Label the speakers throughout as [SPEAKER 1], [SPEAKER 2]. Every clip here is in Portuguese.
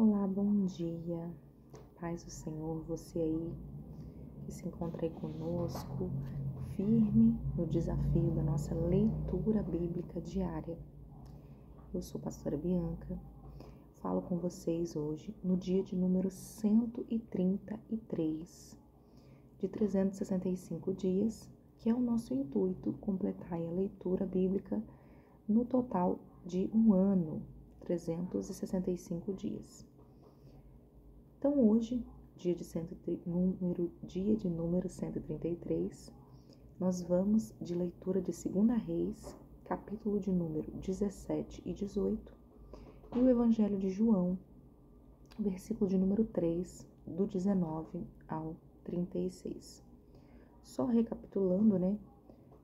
[SPEAKER 1] Olá, bom dia, paz do Senhor, você aí que se encontra aí conosco, firme no desafio da nossa leitura bíblica diária. Eu sou a pastora Bianca, falo com vocês hoje no dia de número 133 de 365 dias, que é o nosso intuito completar a leitura bíblica no total de um ano, 365 dias. Então hoje, dia de número 133, nós vamos de leitura de 2 Reis, capítulo de número 17 e 18, e o Evangelho de João, versículo de número 3, do 19 ao 36. Só recapitulando,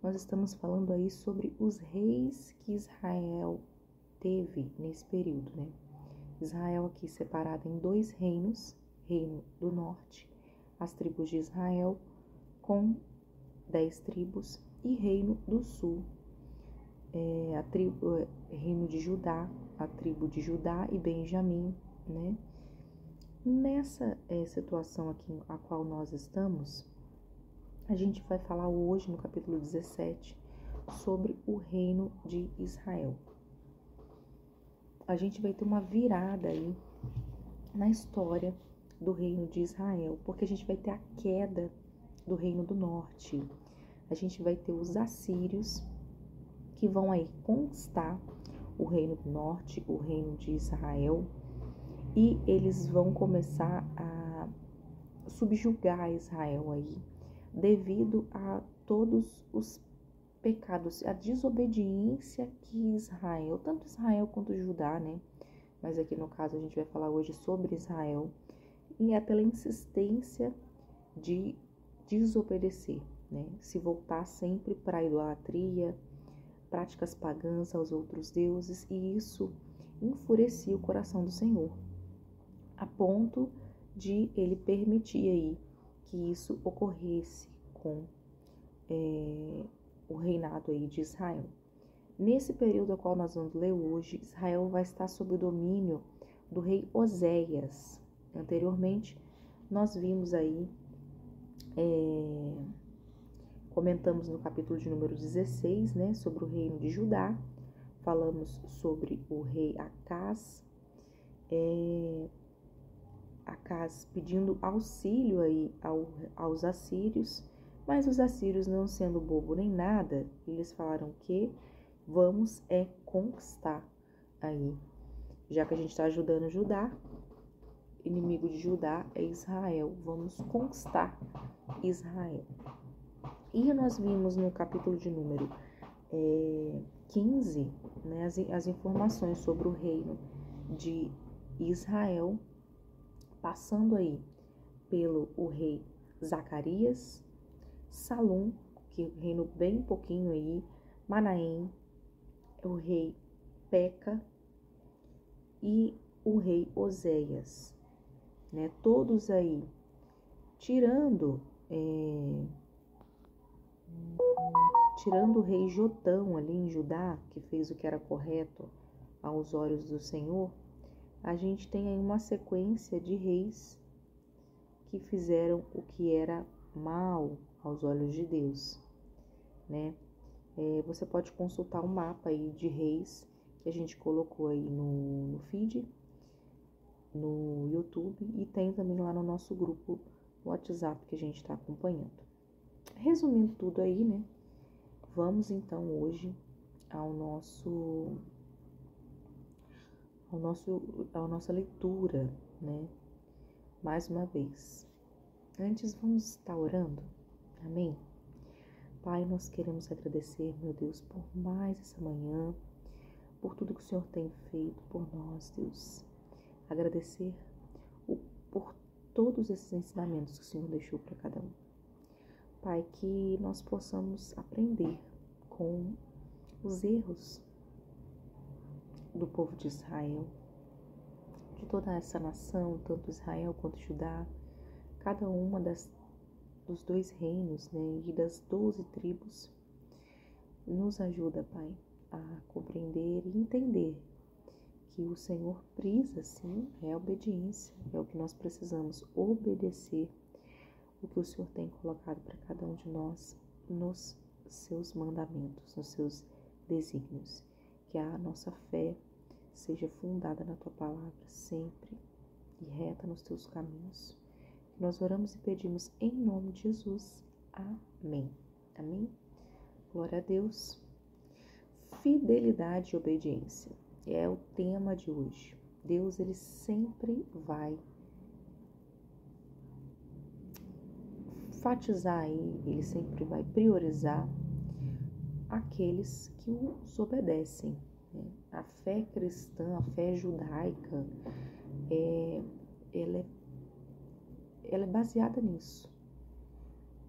[SPEAKER 1] nós estamos falando aí sobre os reis que Israel teve nesse período, Israel aqui separado em dois reinos, reino do norte, as tribos de Israel com 10 tribos, e reino do sul, reino de Judá, a tribo de Judá e Benjamim, Nessa situação aqui a qual nós estamos, a gente vai falar hoje no capítulo 17 sobre o reino de Israel. A gente vai ter uma virada aí na história do reino de Israel, porque a gente vai ter a queda do reino do norte. A gente vai ter os assírios que vão aí conquistar o reino do norte, o reino de Israel, e eles vão começar a subjugar Israel aí, devido a todos os pecados, a desobediência que Israel, tanto Israel quanto Judá, mas aqui no caso a gente vai falar hoje sobre Israel, e é pela insistência de desobedecer, se voltar sempre para a idolatria, práticas pagãs aos outros deuses, e isso enfurecia o coração do Senhor, a ponto de ele permitir aí que isso ocorresse com o reinado aí de Israel. Nesse período ao qual nós vamos ler hoje, Israel vai estar sob o domínio do rei Oséias. Anteriormente, nós vimos aí, comentamos no capítulo de número 16, sobre o reino de Judá, falamos sobre o rei Acaz, Acaz pedindo auxílio aí aos assírios, mas os assírios, não sendo bobo nem nada, eles falaram que vamos conquistar aí, já que a gente está ajudando Judá, inimigo de Judá é Israel, vamos conquistar Israel. E nós vimos no capítulo de número 15, as informações sobre o reino de Israel, passando aí pelo o rei Zacarias, Salum, que reinou bem pouquinho aí, Manaém, o rei Peca e o rei Oséias, todos aí, tirando o rei Jotão ali em Judá, que fez o que era correto aos olhos do Senhor, a gente tem aí uma sequência de reis que fizeram o que era mal aos olhos de Deus, Você pode consultar um mapa aí de reis que a gente colocou aí no feed, no YouTube, e tem também lá no nosso grupo WhatsApp que a gente está acompanhando. Resumindo tudo aí, vamos então hoje à nossa leitura, mais uma vez. Antes, vamos estar orando, amém? Pai, nós queremos agradecer, meu Deus, por mais essa manhã, por tudo que o Senhor tem feito por nós, Deus. Agradecer por todos esses ensinamentos que o Senhor deixou para cada um. Pai, que nós possamos aprender com os erros do povo de Israel, de toda essa nação, tanto Israel quanto Judá, cada uma dos dois reinos, e das 12 tribos. Nos ajuda, Pai, a compreender e entender que o Senhor prisa, sim, é a obediência, é o que nós precisamos obedecer, o que o Senhor tem colocado para cada um de nós nos seus mandamentos, nos seus desígnios. Que a nossa fé seja fundada na tua palavra sempre e reta nos teus caminhos. Nós oramos e pedimos em nome de Jesus. Amém. Amém? Glória a Deus. Fidelidade e obediência é o tema de hoje. Deus, ele sempre vai enfatizar aí, ele sempre vai priorizar aqueles que os obedecem. Né? A fé cristã, a fé judaica, ela é baseada nisso,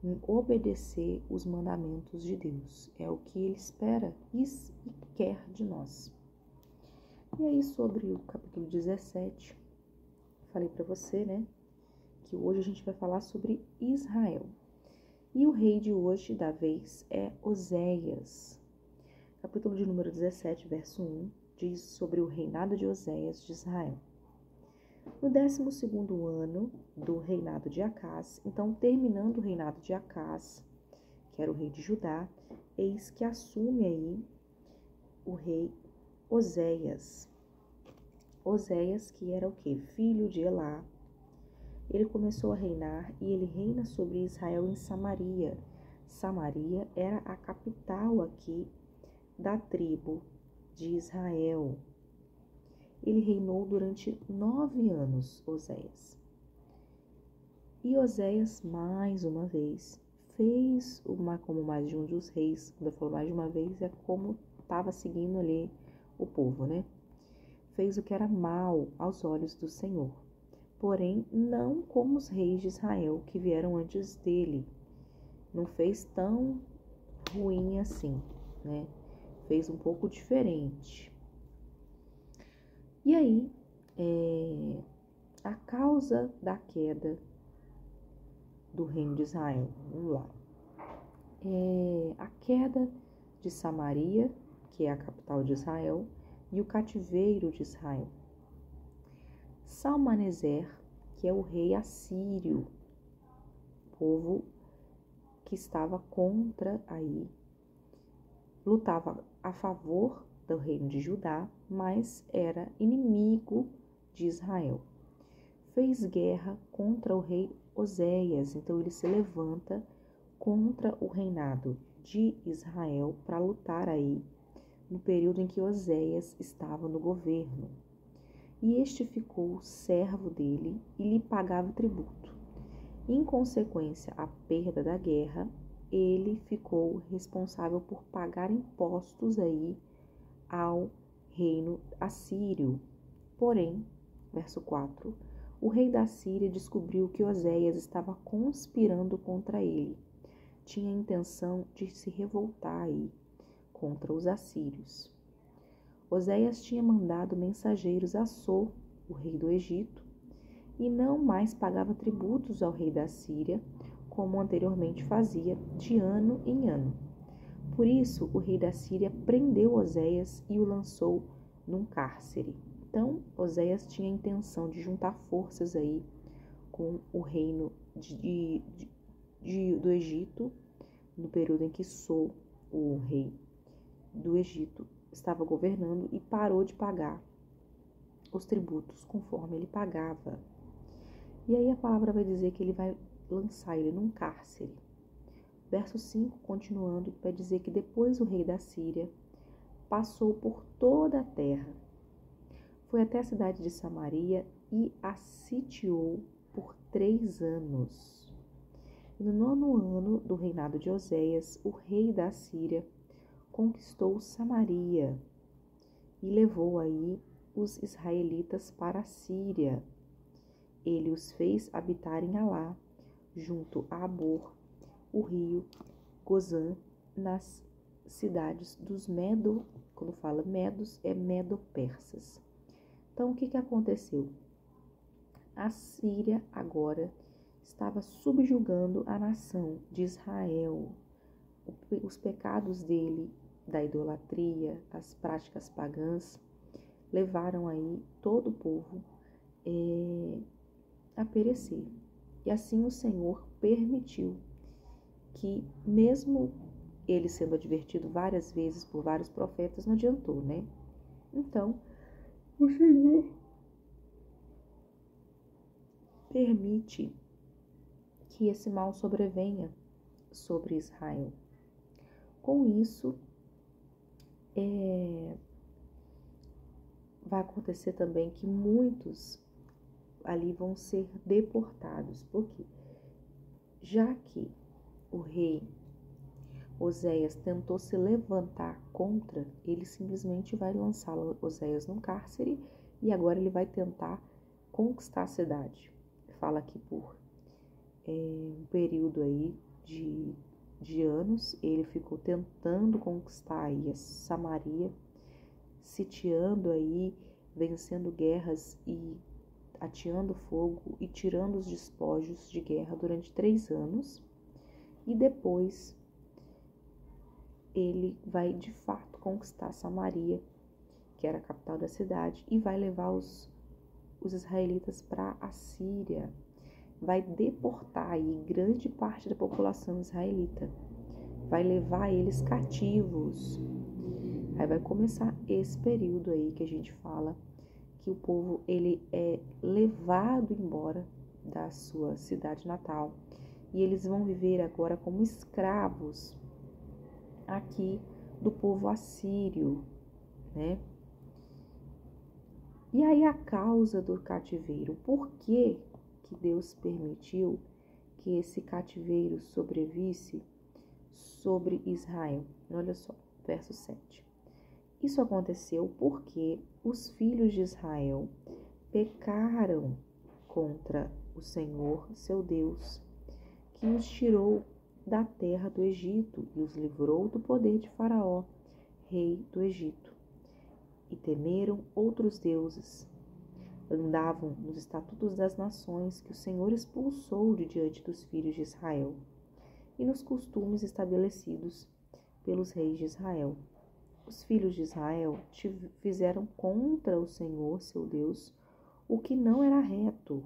[SPEAKER 1] em obedecer os mandamentos de Deus. É o que ele espera e quer de nós. E aí, sobre o capítulo 17, falei para você, né, que hoje a gente vai falar sobre Israel. E o rei de hoje, da vez, é Oséias. Capítulo de número 17, verso 1, diz sobre o reinado de Oséias de Israel. No 12º ano do reinado de Acás, então terminando o reinado de Acás, que era o rei de Judá, eis que assume aí o rei Oséias. Oséias, que era o quê? Filho de Elá. Ele começou a reinar e ele reina sobre Israel em Samaria. Samaria era a capital aqui da tribo de Israel. Ele reinou durante 9 anos, Oséias. E Oséias, mais uma vez, fez como mais de um dos reis. Quando eu falo mais de uma vez, é como estava seguindo ali o povo, né? Fez o que era mal aos olhos do Senhor. Porém, não como os reis de Israel que vieram antes dele. Não fez tão ruim assim, né? Fez um pouco diferente. E aí, a causa da queda do reino de Israel, vamos lá. A queda de Samaria, que é a capital de Israel, e o cativeiro de Israel. Salmaneser, que é o rei assírio, povo que estava contra aí, lutava a favor do reino de Judá, mas era inimigo de Israel. Fez guerra contra o rei Oséias, então ele se levanta contra o reinado de Israel para lutar aí no período em que Oséias estava no governo. E este ficou servo dele e lhe pagava tributo. Em consequência à perda da guerra, ele ficou responsável por pagar impostos aí ao reino assírio. Porém, verso 4, o rei da Síria descobriu que Oséias estava conspirando contra ele. Tinha a intenção de se revoltar aí contra os assírios. Oséias tinha mandado mensageiros a So, o rei do Egito, e não mais pagava tributos ao rei da Síria, como anteriormente fazia de ano em ano. Por isso, o rei da Síria prendeu Oséias e o lançou num cárcere. Então, Oséias tinha a intenção de juntar forças aí com o reino do Egito, no período em que So, o rei do Egito, estava governando e parou de pagar os tributos conforme ele pagava. E aí a palavra vai dizer que ele vai lançar ele num cárcere. Verso 5, continuando, vai dizer que depois o rei da Síria passou por toda a terra, foi até a cidade de Samaria e a sitiou por 3 anos. E no 9º ano do reinado de Oséias, o rei da Síria conquistou Samaria e levou aí os israelitas para a Síria. Ele os fez habitar em Alá, junto a Abor, o rio Gozã, nas cidades dos quando fala Medos, é Medo-Persas. Então, o que aconteceu? A Síria agora estava subjugando a nação de Israel. Os pecados dele, da idolatria, as práticas pagãs, levaram aí todo o povo a perecer. E assim o Senhor permitiu que, mesmo ele sendo advertido várias vezes por vários profetas, não adiantou, né? Então, o Senhor permite que esse mal sobrevenha sobre Israel. Com isso, vai acontecer também que muitos ali vão ser deportados. Por quê? Já que o rei Oséias tentou se levantar contra, ele simplesmente vai lançar Oséias no cárcere e agora ele vai tentar conquistar a cidade. Fala aqui por um período aí de anos, ele ficou tentando conquistar aí a Samaria, sitiando aí, vencendo guerras e ateando fogo e tirando os despojos de guerra durante 3 anos. E depois ele vai de fato conquistar Samaria, que era a capital da cidade, e vai levar os israelitas para a Síria. Vai deportar aí grande parte da população israelita. Vai levar eles cativos. Aí vai começar esse período aí que a gente fala que o povo ele é levado embora da sua cidade natal e eles vão viver agora como escravos aqui do povo assírio, né? E aí a causa do cativeiro, por que Deus permitiu que esse cativeiro sobrevisse sobre Israel? Olha só, verso 7. Isso aconteceu porque os filhos de Israel pecaram contra o Senhor, seu Deus, que os tirou da terra do Egito e os livrou do poder de Faraó, rei do Egito. E temeram outros deuses. Andavam nos estatutos das nações que o Senhor expulsou de diante dos filhos de Israel e nos costumes estabelecidos pelos reis de Israel. Os filhos de Israel fizeram contra o Senhor, seu Deus, o que não era reto.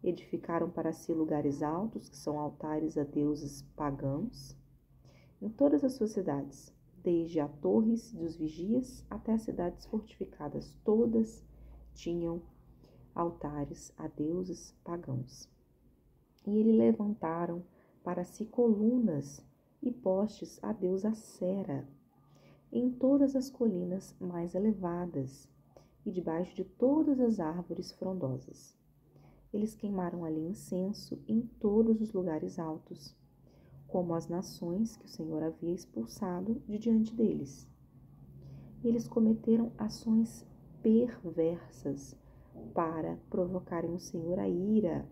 [SPEAKER 1] Edificaram para si lugares altos, que são altares a deuses pagãos, em todas as suas cidades, desde a torres dos vigias até as cidades fortificadas, todas tinham altares a deuses pagãos. E eles levantaram para si colunas e postes a deusa Sera, em todas as colinas mais elevadas e debaixo de todas as árvores frondosas. Eles queimaram ali incenso em todos os lugares altos, como as nações que o Senhor havia expulsado de diante deles. Eles cometeram ações perversas para provocarem o Senhor a ira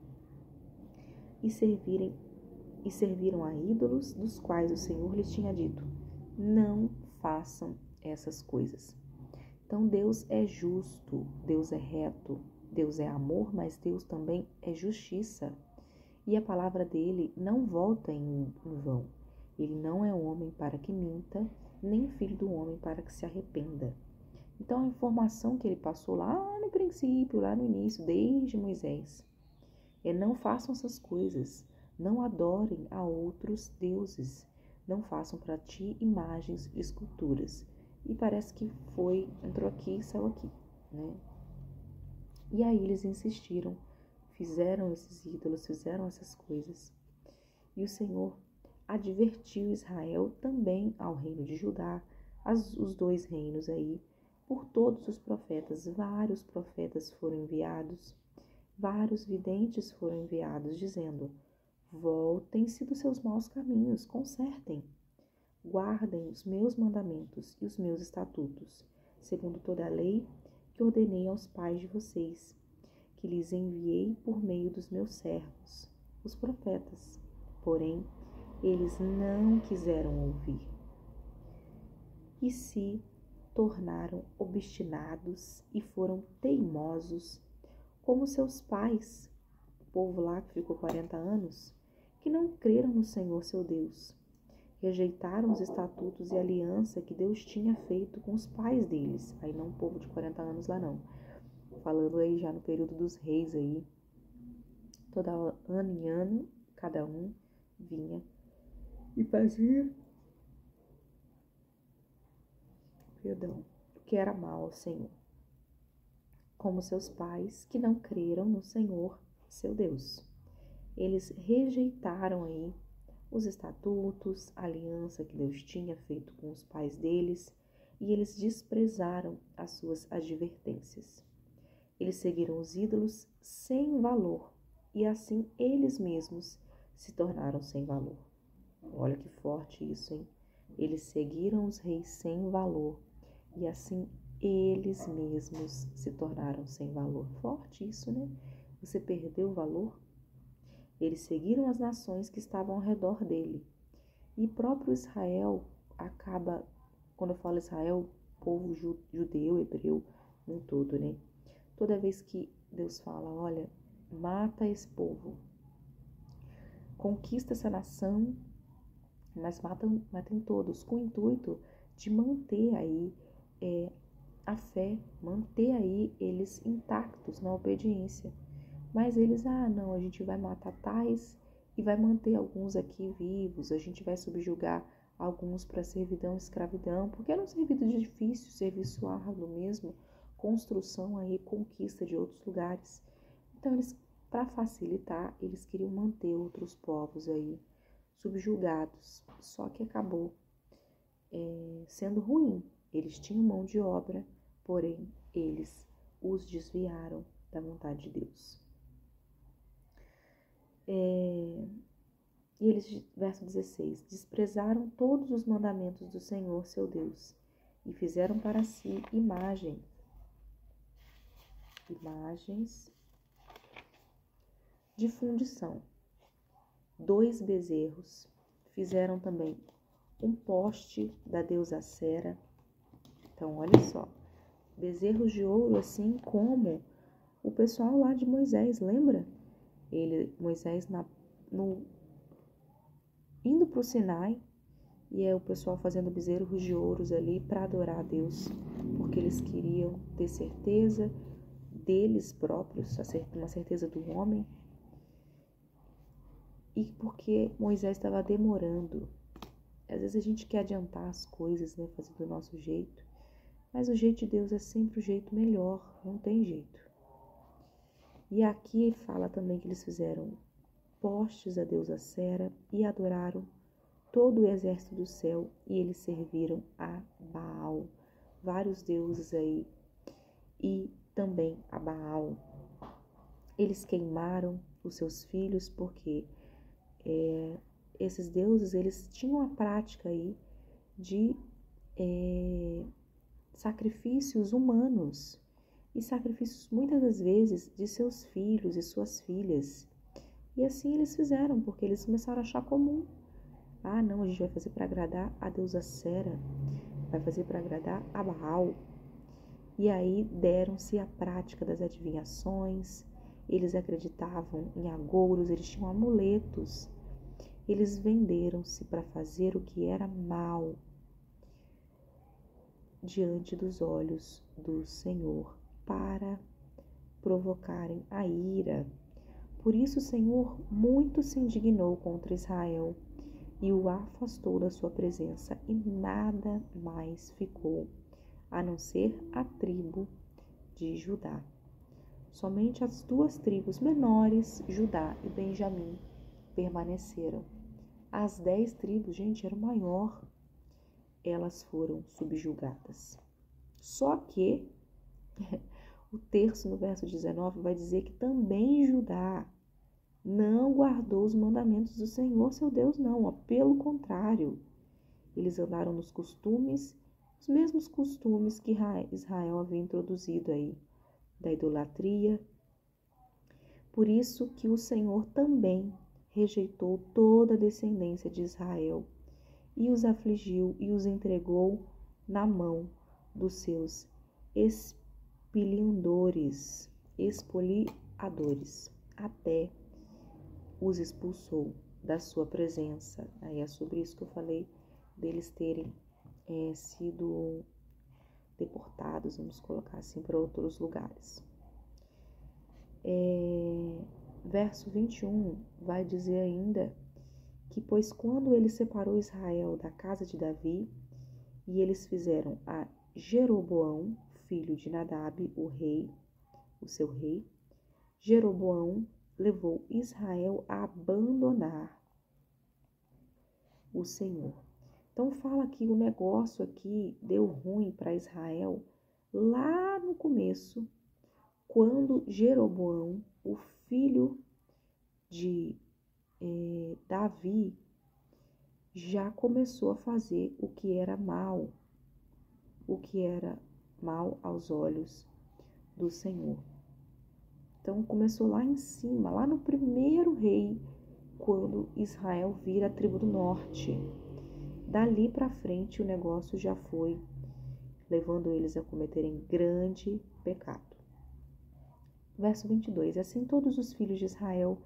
[SPEAKER 1] e serviram a ídolos dos quais o Senhor lhes tinha dito: não façam essas coisas. Então Deus é justo, Deus é reto, Deus é amor, mas Deus também é justiça. E a palavra dele não volta em vão. Ele não é homem para que minta, nem filho do homem para que se arrependa. Então a informação que ele passou lá no princípio, lá no início, desde Moisés, é: não façam essas coisas, não adorem a outros deuses, não façam para ti imagens e esculturas. E parece que entrou aqui e saiu aqui, né? E aí eles insistiram, fizeram esses ídolos, fizeram essas coisas. E o Senhor advertiu Israel também ao reino de Judá, os 2 reinos aí, por todos os profetas. Vários profetas foram enviados, vários videntes foram enviados, dizendo: voltem-se dos seus maus caminhos, consertem. Guardem os meus mandamentos e os meus estatutos, segundo toda a lei que ordenei aos pais de vocês, que lhes enviei por meio dos meus servos, os profetas. Porém, eles não quiseram ouvir e se tornaram obstinados e foram teimosos, como seus pais, o povo lá que ficou 40 anos, que não creram no Senhor seu Deus. rejeitaram os estatutos e a aliança que Deus tinha feito com os pais deles. Aí não o povo de 40 anos lá não. Falando aí já no período dos reis aí. Toda ano em ano, cada um vinha e fazia, o que era mal ao Senhor. Como seus pais que não creram no Senhor, seu Deus. Eles rejeitaram aí os estatutos, a aliança que Deus tinha feito com os pais deles, e eles desprezaram as suas advertências. Eles seguiram os ídolos sem valor, e assim eles mesmos se tornaram sem valor. Olha que forte isso, hein? Eles seguiram os reis sem valor, e assim eles mesmos se tornaram sem valor. Forte isso, né? Você perdeu o valor? Eles seguiram as nações que estavam ao redor dele. E próprio Israel acaba, quando eu falo Israel, povo judeu, hebreu, no todo, né? Toda vez que Deus fala, olha, mata esse povo, conquista essa nação, mas matem todos, com o intuito de manter aí a fé, manter aí eles intactos na obediência. Mas eles, não, a gente vai matar tais e vai manter alguns aqui vivos, a gente vai subjugar alguns para servidão e escravidão, porque era um serviço difícil, serviço árduo mesmo, construção aí, conquista de outros lugares. Então eles, para facilitar, eles queriam manter outros povos aí subjugados, só que acabou sendo ruim. Eles tinham mão de obra, porém eles os desviaram da vontade de Deus. E eles, verso 16, desprezaram todos os mandamentos do Senhor, seu Deus, e fizeram para si imagens de fundição. 2 bezerros, fizeram também um poste da deusa Sera. Então, olha só, bezerros de ouro, assim como o pessoal lá de Moisés, lembra? Moisés indo para o Sinai, e o pessoal fazendo bezerros de ouros ali para adorar a Deus, porque eles queriam ter certeza deles próprios, uma certeza do homem, e porque Moisés estava demorando. Às vezes a gente quer adiantar as coisas, né, fazer do nosso jeito, mas o jeito de Deus é sempre o jeito melhor, não tem jeito. E aqui fala também que eles fizeram postes a deusa Sera e adoraram todo o exército do céu, e eles serviram a Baal, vários deuses aí, e também a Baal. Eles queimaram os seus filhos porque esses deuses, eles tinham a prática aí de sacrifícios humanos, e sacrifícios muitas das vezes de seus filhos e suas filhas. E assim eles fizeram, porque eles começaram a achar comum. Não, a gente vai fazer para agradar a deusa Sera, vai fazer para agradar a Baal. E aí deram-se a prática das adivinhações, eles acreditavam em agouros, eles tinham amuletos. Eles venderam-se para fazer o que era mal diante dos olhos do Senhor, para provocarem a ira. Por isso o Senhor muito se indignou contra Israel e o afastou da sua presença, e nada mais ficou, a não ser a tribo de Judá. Somente as 2 tribos menores, Judá e Benjamim, permaneceram. As 10 tribos, gente, era o maior, elas foram subjugadas. Só que o texto no verso 19 vai dizer que também Judá não guardou os mandamentos do Senhor, seu Deus, não. Pelo contrário, eles andaram nos costumes, os mesmos costumes que Israel havia introduzido aí, da idolatria. Por isso que o Senhor também rejeitou toda a descendência de Israel e os afligiu e os entregou na mão dos seus espoliadores, até os expulsou da sua presença. Aí é sobre isso que eu falei, deles terem sido deportados, vamos colocar assim, para outros lugares. Verso 21 vai dizer ainda que, pois quando ele separou Israel da casa de Davi, e eles fizeram a Jeroboão, filho de Nadab, o seu rei, Jeroboão levou Israel a abandonar o Senhor. Então fala que o negócio aqui deu ruim para Israel lá no começo, quando Jeroboão, o filho de Davi, já começou a fazer o que era mal aos olhos do Senhor. Então começou lá em cima, lá no primeiro rei, quando Israel vira a tribo do norte. Dali para frente o negócio já foi levando eles a cometerem grande pecado. Verso 22. Assim todos os filhos de Israel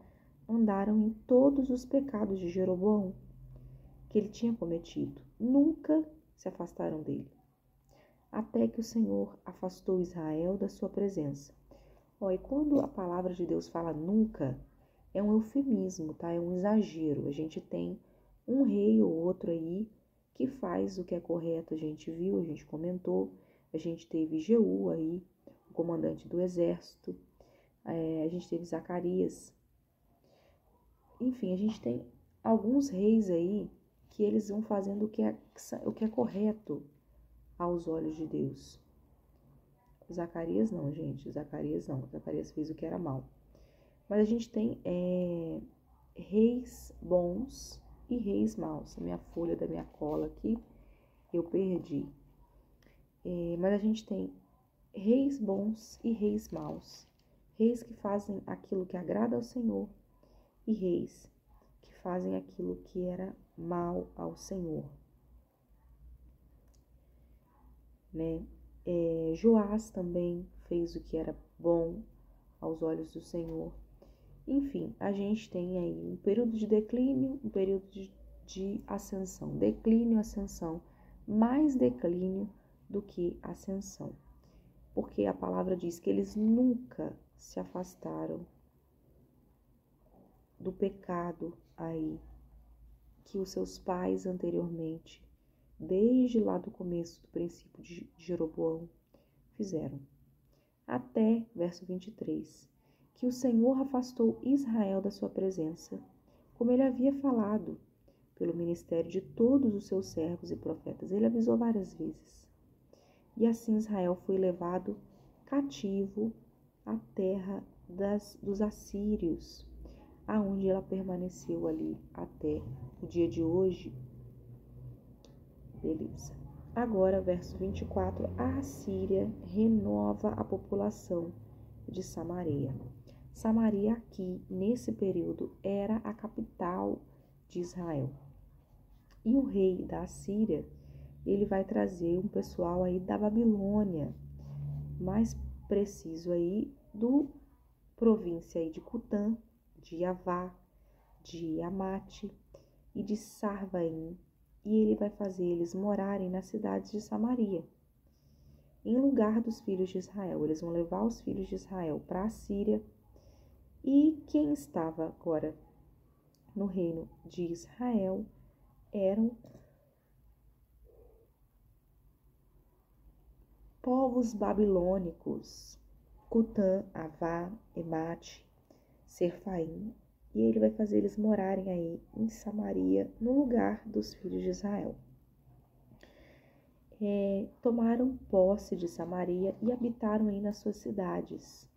[SPEAKER 1] andaram em todos os pecados de Jeroboão que ele tinha cometido. Nunca se afastaram dele, até que o Senhor afastou Israel da sua presença. E quando a palavra de Deus fala nunca, é um eufemismo, tá? É um exagero. A gente tem um rei ou outro aí que faz o que é correto, a gente viu, a gente comentou. A gente teve Jeú aí, o comandante do exército. A gente teve Zacarias. Enfim, a gente tem alguns reis aí que eles vão fazendo o que é correto aos olhos de Deus. Zacarias não, gente. Zacarias não. Zacarias fez o que era mal. Mas a gente tem reis bons e reis maus. A minha folha da minha cola aqui, eu perdi. Mas a gente tem reis bons e reis maus. Reis que fazem aquilo que agrada ao Senhor e reis que fazem aquilo que era mal ao Senhor. Né? Joás também fez o que era bom aos olhos do Senhor. Enfim, a gente tem aí um período de declínio, um período de ascensão. Declínio, ascensão, mais declínio do que ascensão. Porque a palavra diz que eles nunca se afastaram do pecado aí que os seus pais anteriormente, desde lá do começo do princípio de Jeroboão, fizeram. Até, verso 23, que o Senhor afastou Israel da sua presença, como ele havia falado, pelo ministério de todos os seus servos e profetas. Ele avisou várias vezes. E assim Israel foi levado cativo à terra dos assírios, aonde ela permaneceu ali até o dia de hoje. Beleza. Agora, verso 24, a Assíria renova a população de Samaria. Samaria aqui, nesse período, era a capital de Israel. E o rei da Assíria, ele vai trazer um pessoal aí da Babilônia, mais preciso aí do província aí de Cutã, de Yavá, de Amate e de Sarvaim, e ele vai fazer eles morarem nas cidades de Samaria, em lugar dos filhos de Israel. Eles vão levar os filhos de Israel para a Síria, e quem estava agora no reino de Israel eram povos babilônicos, Cutã, Avá, Emate, Serfaim, e ele vai fazer eles morarem aí em Samaria, no lugar dos filhos de Israel. Tomaram posse de Samaria e habitaram aí nas suas cidades.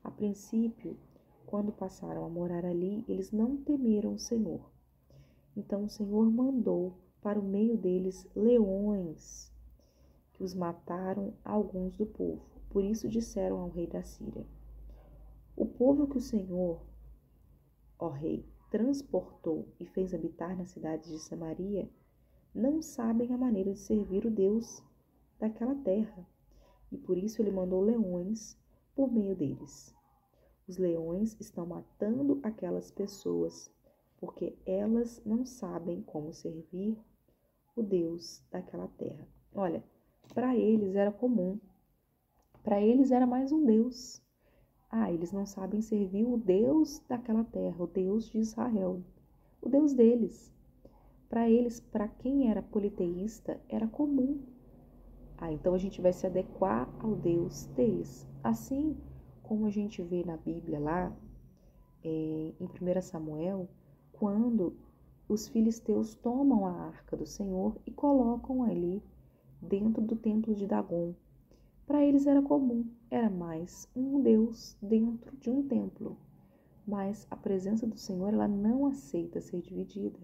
[SPEAKER 1] A princípio, quando passaram a morar ali, eles não temeram o Senhor. Então o Senhor mandou para o meio deles leões, que os mataram alguns do povo. Por isso disseram ao rei da Síria: o povo que o Senhor, ó rei, transportou e fez habitar nas cidades de Samaria, não sabem a maneira de servir o Deus daquela terra, e por isso ele mandou leões por meio deles. Os leões estão matando aquelas pessoas porque elas não sabem como servir o Deus daquela terra. Olha, para eles era comum, para eles era mais um Deus. Eles não sabem servir o Deus daquela terra, o Deus de Israel, o Deus deles. Para eles, para quem era politeísta, era comum. Então a gente vai se adequar ao Deus deles. Assim como a gente vê na Bíblia lá, em 1 Samuel, quando os filisteus tomam a arca do Senhor e colocam ali dentro do templo de Dagom. Para eles era comum, era mais um Deus dentro de um templo. Mas a presença do Senhor, ela não aceita ser dividida.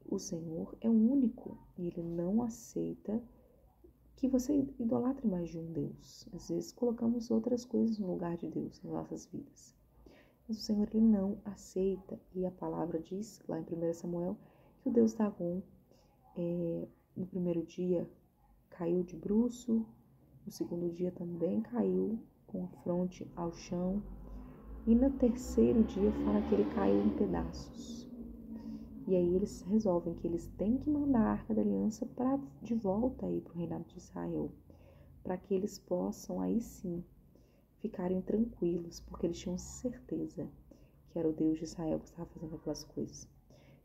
[SPEAKER 1] O Senhor é único e Ele não aceita que você idolatre mais de um Deus. Às vezes colocamos outras coisas no lugar de Deus nas nossas vidas. Mas o Senhor, Ele não aceita. E a palavra diz, lá em 1 Samuel, que o Deus Dagom, no primeiro dia, caiu de bruço, no segundo dia também caiu com a fronte ao chão, e no terceiro dia fala que ele caiu em pedaços. E aí eles resolvem que eles têm que mandar a Arca da Aliança de volta aí para o reinado de Israel, para que eles possam aí sim ficarem tranquilos, porque eles tinham certeza que era o Deus de Israel que estava fazendo aquelas coisas.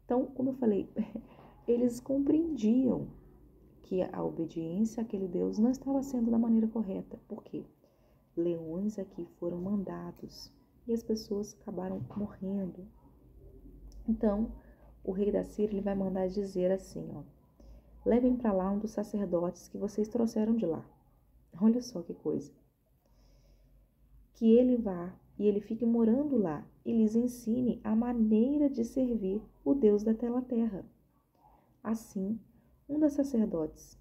[SPEAKER 1] Então, como eu falei, eles compreendiam que a obediência àquele Deus não estava sendo da maneira correta. Por quê? Leões aqui foram mandados e as pessoas acabaram morrendo. Então, o rei da Síria ele vai mandar dizer assim, levem para lá um dos sacerdotes que vocês trouxeram de lá. Olha só que coisa. Que ele vá e ele fique morando lá e lhes ensine a maneira de servir o Deus daquela terra. Assim, um dos sacerdotes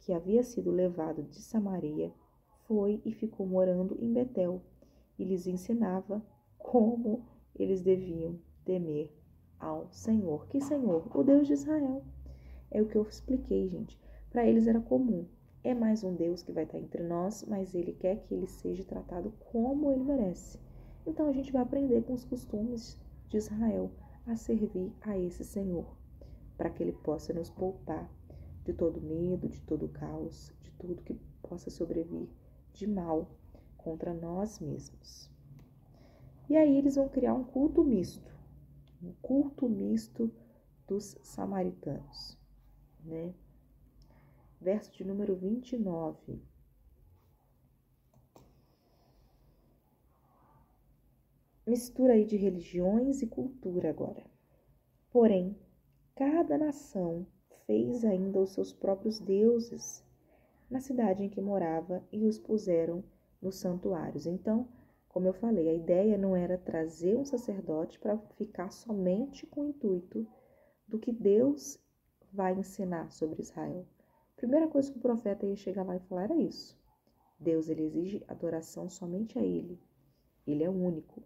[SPEAKER 1] que havia sido levado de Samaria foi e ficou morando em Betel e lhes ensinava como eles deviam temer ao Senhor. Que Senhor? O Deus de Israel. É o que eu expliquei, gente. Para eles era comum. É mais um Deus que vai estar entre nós, mas Ele quer que ele seja tratado como Ele merece. Então a gente vai aprender com os costumes de Israel a servir a esse Senhor, para que Ele possa nos poupar de todo medo, de todo caos, de tudo que possa sobrevir de mal contra nós mesmos. E aí eles vão criar um culto misto dos samaritanos, né? Verso de número 29. Mistura aí de religiões e cultura agora. Porém, cada nação fez ainda os seus próprios deuses na cidade em que morava e os puseram nos santuários. Então, como eu falei, a ideia não era trazer um sacerdote para ficar somente com o intuito do que Deus vai ensinar sobre Israel. A primeira coisa que o profeta ia chegar lá e falar era isso. Deus, ele exige adoração somente a Ele. Ele é o único.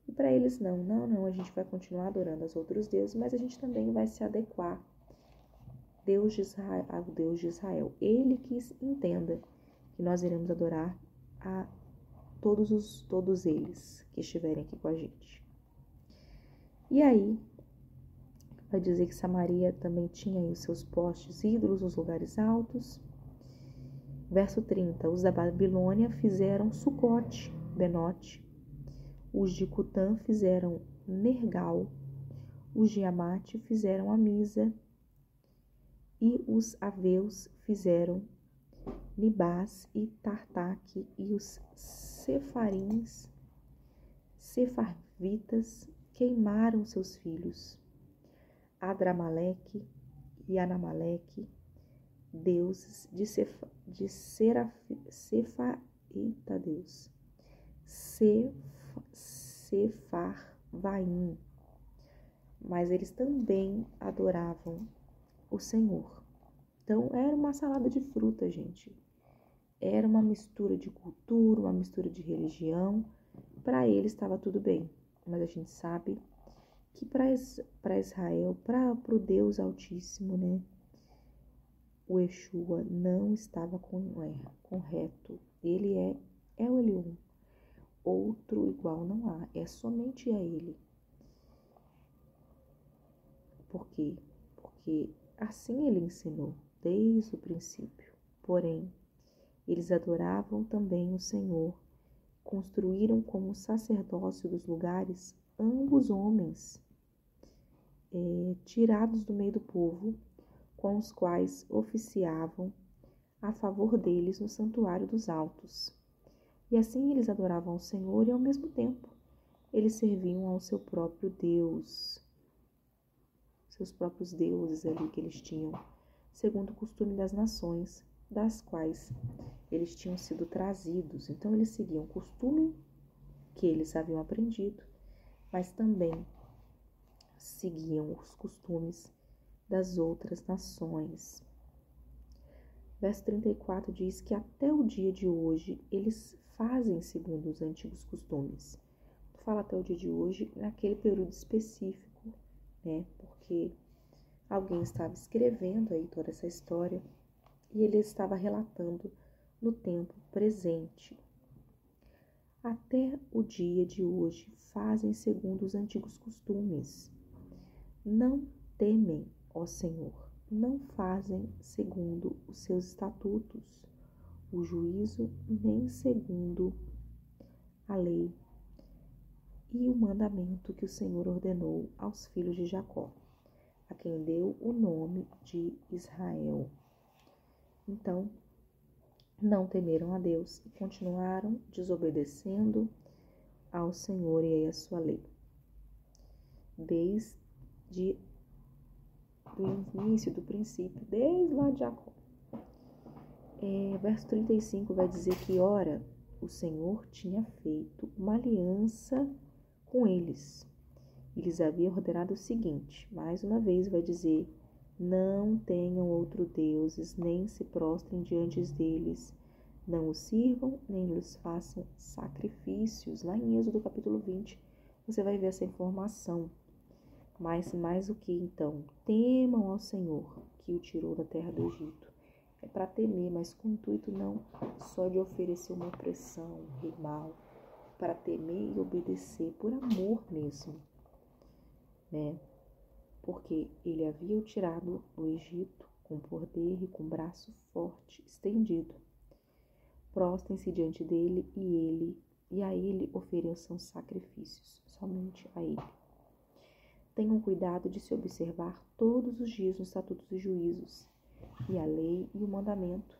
[SPEAKER 1] E para eles, não, a gente vai continuar adorando aos outros deuses, mas a gente também vai se adequar ao Deus de Israel. Ele que entenda que nós iremos adorar a todos eles que estiverem aqui com a gente. E aí, vai dizer que Samaria também tinha aí os seus postes ídolos nos lugares altos. Verso 30, os da Babilônia fizeram Sucote, Benote. Os de Cutã fizeram Nergal. Os de Amate fizeram Amisa. E os aveus fizeram Nibás e Tartaque. E os sefarvitas queimaram seus filhos. Adramaleque e Anamaleque, deuses de Sefarvaim, mas eles também adoravam o Senhor. Então era uma salada de fruta, gente. Era uma mistura de cultura, uma mistura de religião. Para eles estava tudo bem, mas a gente sabe que para Israel, para o Deus Altíssimo, né, o Yeshua não estava correto. Ele é o Eliú. Outro igual não há, é somente a Ele. Por quê? Porque assim ele ensinou desde o princípio. Porém, eles adoravam também o Senhor, construíram como sacerdócio dos lugares ambos homens, tirados do meio do povo, com os quais oficiavam a favor deles no santuário dos altos. E assim eles adoravam ao Senhor e ao mesmo tempo eles serviam ao seu próprio Deus, seus próprios deuses ali que eles tinham, segundo o costume das nações, das quais eles tinham sido trazidos. Então eles seguiam o costume que eles haviam aprendido, mas também seguiam os costumes das outras nações. Verso 34 diz que até o dia de hoje eles fazem segundo os antigos costumes. Fala até o dia de hoje, naquele período específico, né? Porque alguém estava escrevendo aí toda essa história e ele estava relatando no tempo presente. Até o dia de hoje fazem segundo os antigos costumes. Não temem, ó Senhor, não fazem segundo os seus estatutos, o juízo, nem segundo a lei e o mandamento que o Senhor ordenou aos filhos de Jacó, a quem deu o nome de Israel. Então, não temeram a Deus e continuaram desobedecendo ao Senhor e à sua lei. Desde o início, do princípio, desde lá de Jacó. Verso 35 vai dizer que, ora, o Senhor tinha feito uma aliança com eles. E lhes havia ordenado o seguinte, mais uma vez vai dizer, não tenham outros deuses, nem se prostrem diante deles, não os sirvam, nem lhes façam sacrifícios. Lá em Êxodo capítulo 20, você vai ver essa informação. Mas mais o que então? Temam ao Senhor, que o tirou da terra do Egito. É para temer, mas com o intuito não só de oferecer uma opressão, um mal, para temer e obedecer por amor mesmo, né? Porque ele havia o tirado do Egito com poder e com braço forte, estendido. Prostrem-se diante dele e a ele ofereçam sacrifícios, somente a ele. Tenham cuidado de se observar todos os dias os estatutos e juízos, e a lei e o mandamento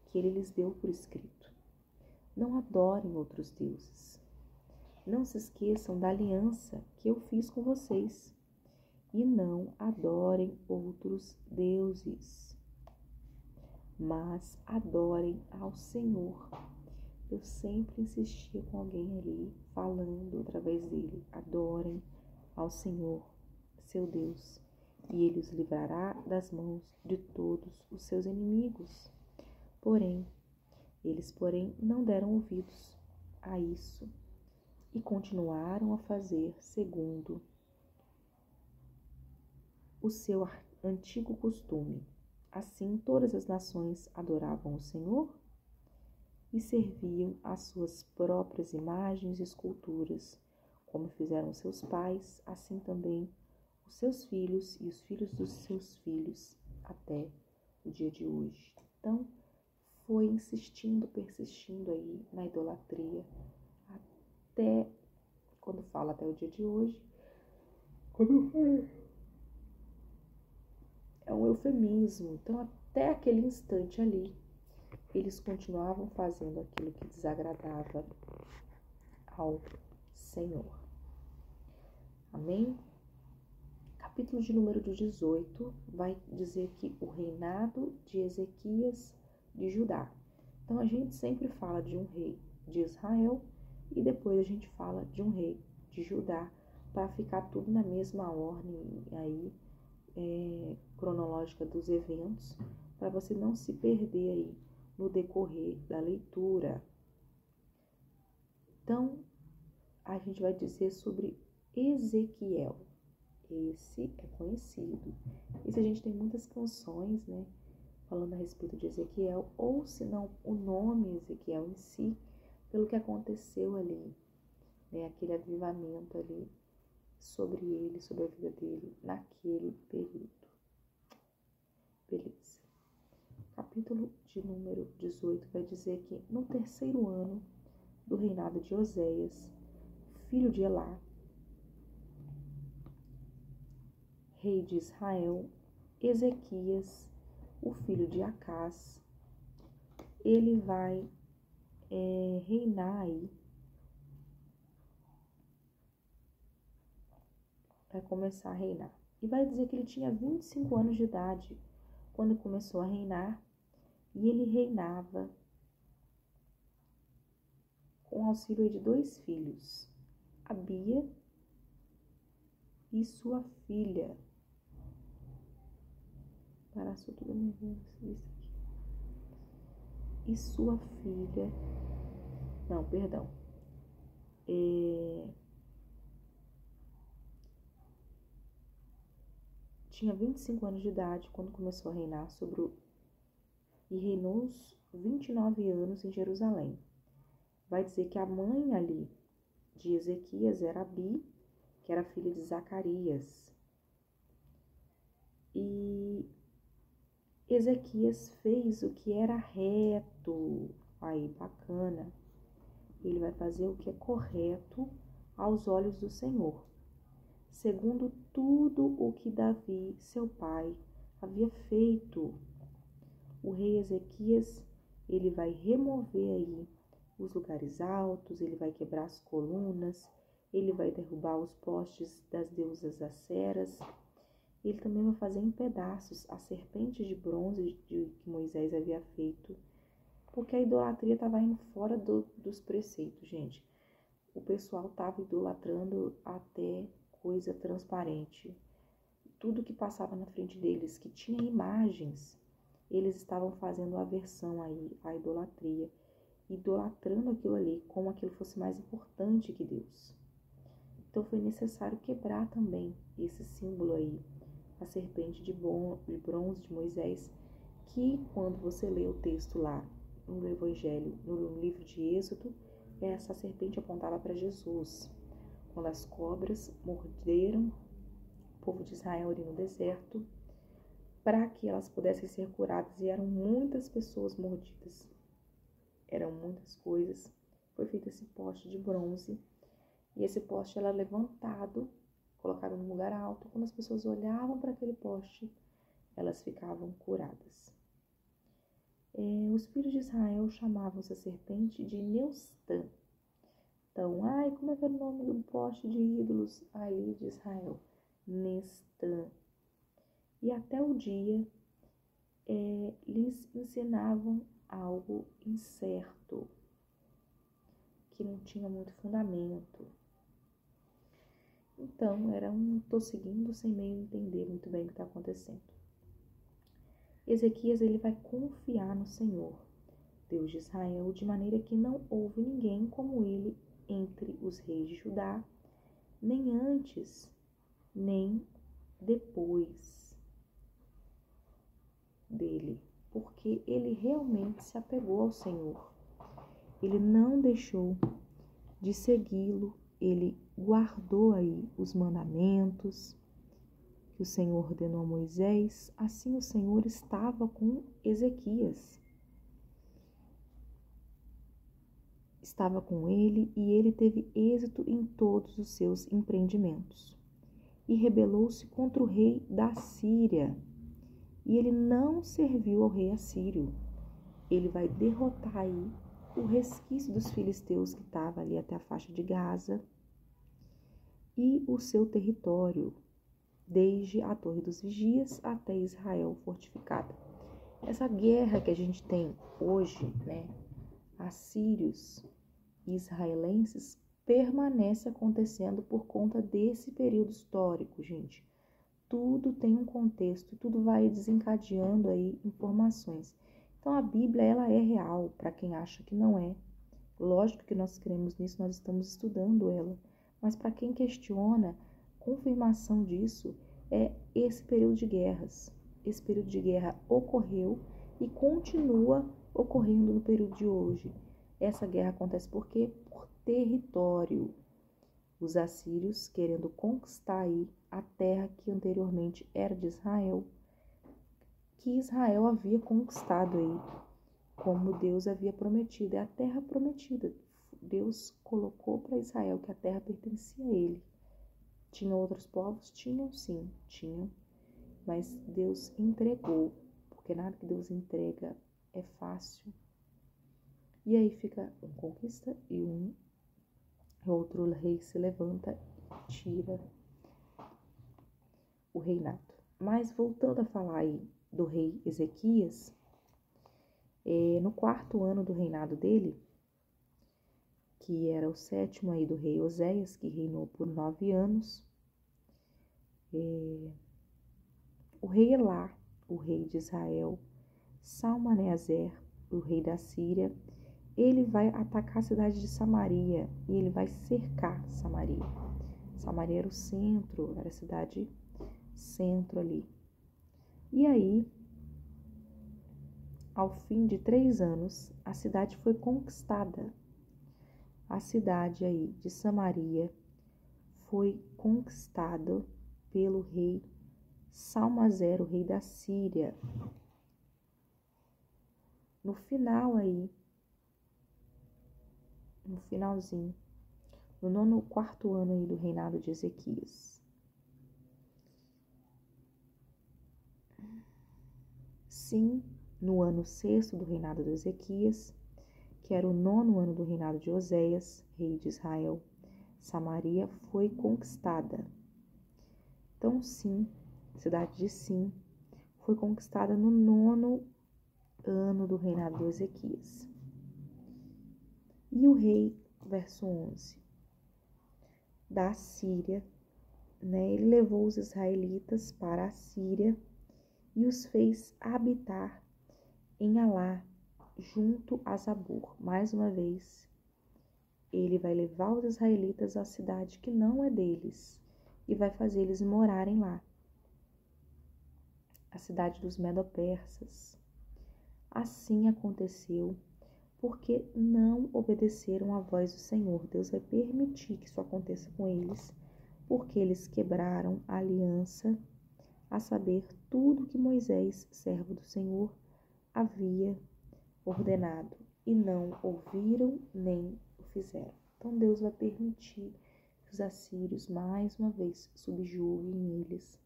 [SPEAKER 1] que ele lhes deu por escrito. Não adorem outros deuses. Não se esqueçam da aliança que eu fiz com vocês. E não adorem outros deuses, mas adorem ao Senhor. Eu sempre insistia com alguém ali, falando através dele. Adorem ao Senhor, seu Deus, e ele os livrará das mãos de todos os seus inimigos. Eles, não deram ouvidos a isso e continuaram a fazer segundo o seu antigo costume. Assim, todas as nações adoravam o Senhor e serviam às suas próprias imagens e esculturas, como fizeram seus pais, assim também os seus filhos e os filhos dos seus filhos até o dia de hoje. Então, foi insistindo, persistindo aí na idolatria até, quando fala até o dia de hoje, é um eufemismo. Então, até aquele instante ali, eles continuavam fazendo aquilo que desagradava ao Senhor. Amém? Capítulo de número 18 vai dizer que o reinado de Ezequias de Judá. Então, a gente sempre fala de um rei de Israel e depois a gente fala de um rei de Judá, para ficar tudo na mesma ordem aí, cronológica dos eventos, para você não se perder aí no decorrer da leitura. Então, a gente vai dizer sobre Ezequiel. Esse é conhecido. Esse a gente tem muitas canções, né, falando a respeito de Ezequiel, ou se não o nome Ezequiel em si, pelo que aconteceu ali, né, aquele avivamento ali sobre ele, sobre a vida dele, naquele período. Beleza. Capítulo de número 18 vai dizer que no 3º ano do reinado de Oséias, filho de Elá, rei de Israel, Ezequias, o filho de Acás, ele vai reinar aí, vai começar a reinar. E vai dizer que ele tinha 25 anos de idade quando começou a reinar, e ele reinava com auxílio de 2 filhos, Abia e sua filha. Passou tudo a minha vida. E sua filha. Não, perdão. Tinha 25 anos de idade quando começou a reinar e reinou uns 29 anos em Jerusalém. Vai dizer que a mãe ali de Ezequias era Abi, que era filha de Zacarias. E Ezequias fez o que era reto. Aí, bacana. Ele vai fazer o que é correto aos olhos do Senhor, segundo tudo o que Davi, seu pai, havia feito. O rei Ezequias, ele vai remover aí os lugares altos, ele vai quebrar as colunas, ele vai derrubar os postes das deusas Aceras. Ele também vai fazer em pedaços a serpente de bronze que Moisés havia feito, porque a idolatria estava indo fora dos preceitos, gente. O pessoal estava idolatrando até coisa transparente. Tudo que passava na frente deles, que tinha imagens, eles estavam fazendo aversão aí à idolatria, idolatrando aquilo ali como aquilo fosse mais importante que Deus. Então foi necessário quebrar também esse símbolo aí, a serpente de bronze de Moisés, que quando você lê o texto lá no Evangelho, no livro de Êxodo, essa serpente apontava para Jesus. Quando as cobras morderam o povo de Israel ali no deserto, para que elas pudessem ser curadas, e eram muitas pessoas mordidas, eram muitas coisas, foi feito esse poste de bronze, e esse poste era levantado, colocado num lugar alto. Quando as pessoas olhavam para aquele poste, elas ficavam curadas. Os filhos de Israel chamavam essa serpente de Neustã. Então, como é que era o nome do poste de ídolos ali de Israel? Nestã. E até o dia lhes ensinavam algo incerto, que não tinha muito fundamento. Então, tô seguindo sem meio entender muito bem o que está acontecendo. Ezequias, ele vai confiar no Senhor, Deus de Israel, de maneira que não houve ninguém como ele entre os reis de Judá, nem antes, nem depois dele, porque ele realmente se apegou ao Senhor. Ele não deixou de segui-lo, ele guardou aí os mandamentos que o Senhor ordenou a Moisés. Assim o Senhor estava com Ezequias. Estava com ele, e ele teve êxito em todos os seus empreendimentos. E rebelou-se contra o rei da Síria. E ele não serviu ao rei assírio. Ele vai derrotar aí o resquício dos filisteus que estava ali até a faixa de Gaza e o seu território, desde a Torre dos Vigias até Israel fortificada. Essa guerra que a gente tem hoje, assírios e israelenses, permanece acontecendo por conta desse período histórico, gente. Tudo tem um contexto, tudo vai desencadeando aí informações. Então a Bíblia, ela é real, para quem acha que não é. Lógico que nós cremos nisso, nós estamos estudando ela. Mas para quem questiona, confirmação disso é esse período de guerras. Esse período de guerra ocorreu e continua ocorrendo no período de hoje. Essa guerra acontece por quê? Por território. Os assírios querendo conquistar aí a terra que anteriormente era de Israel, que Israel havia conquistado aí, como Deus havia prometido. É a terra prometida. Deus colocou para Israel que a terra pertencia a ele. Tinha outros povos? Tinham, sim, tinham. Mas Deus entregou, porque nada que Deus entrega é fácil. E aí fica um conquista e outro rei se levanta e tira o reinado. Mas voltando a falar aí do rei Ezequias, no 4º ano do reinado dele, que era o 7º aí do rei Oséias, que reinou por 9 anos, o rei Elá, o rei de Israel, Salmaneser, o rei da Síria, ele vai atacar a cidade de Samaria e ele vai cercar Samaria. Samaria era o centro, era a cidade centro ali. E aí, ao fim de 3 anos, a cidade foi conquistada. A cidade aí de Samaria foi conquistada pelo rei Salmaneser, o rei da Síria. No final aí, no finalzinho, no 4º ano aí do reinado de Ezequias. Sim, no ano 6º do reinado de Ezequias, que era o 9º ano do reinado de Oséias, rei de Israel, Samaria foi conquistada. Então, Sim, a cidade de Sim, foi conquistada no 9º ano do reinado de Ezequias. E o rei, verso 11, da Síria, ele levou os israelitas para a Síria e os fez habitar em Alá, junto a Zabur. Mais uma vez, ele vai levar os israelitas à cidade que não é deles e vai fazer eles morarem lá. A cidade dos Medo-Persas. Assim aconteceu porque não obedeceram à voz do Senhor. Deus vai permitir que isso aconteça com eles, porque eles quebraram a aliança, a saber, tudo que Moisés, servo do Senhor, havia ordenado, e não ouviram nem o fizeram. Então Deus vai permitir que os assírios mais uma vez subjuguem eles,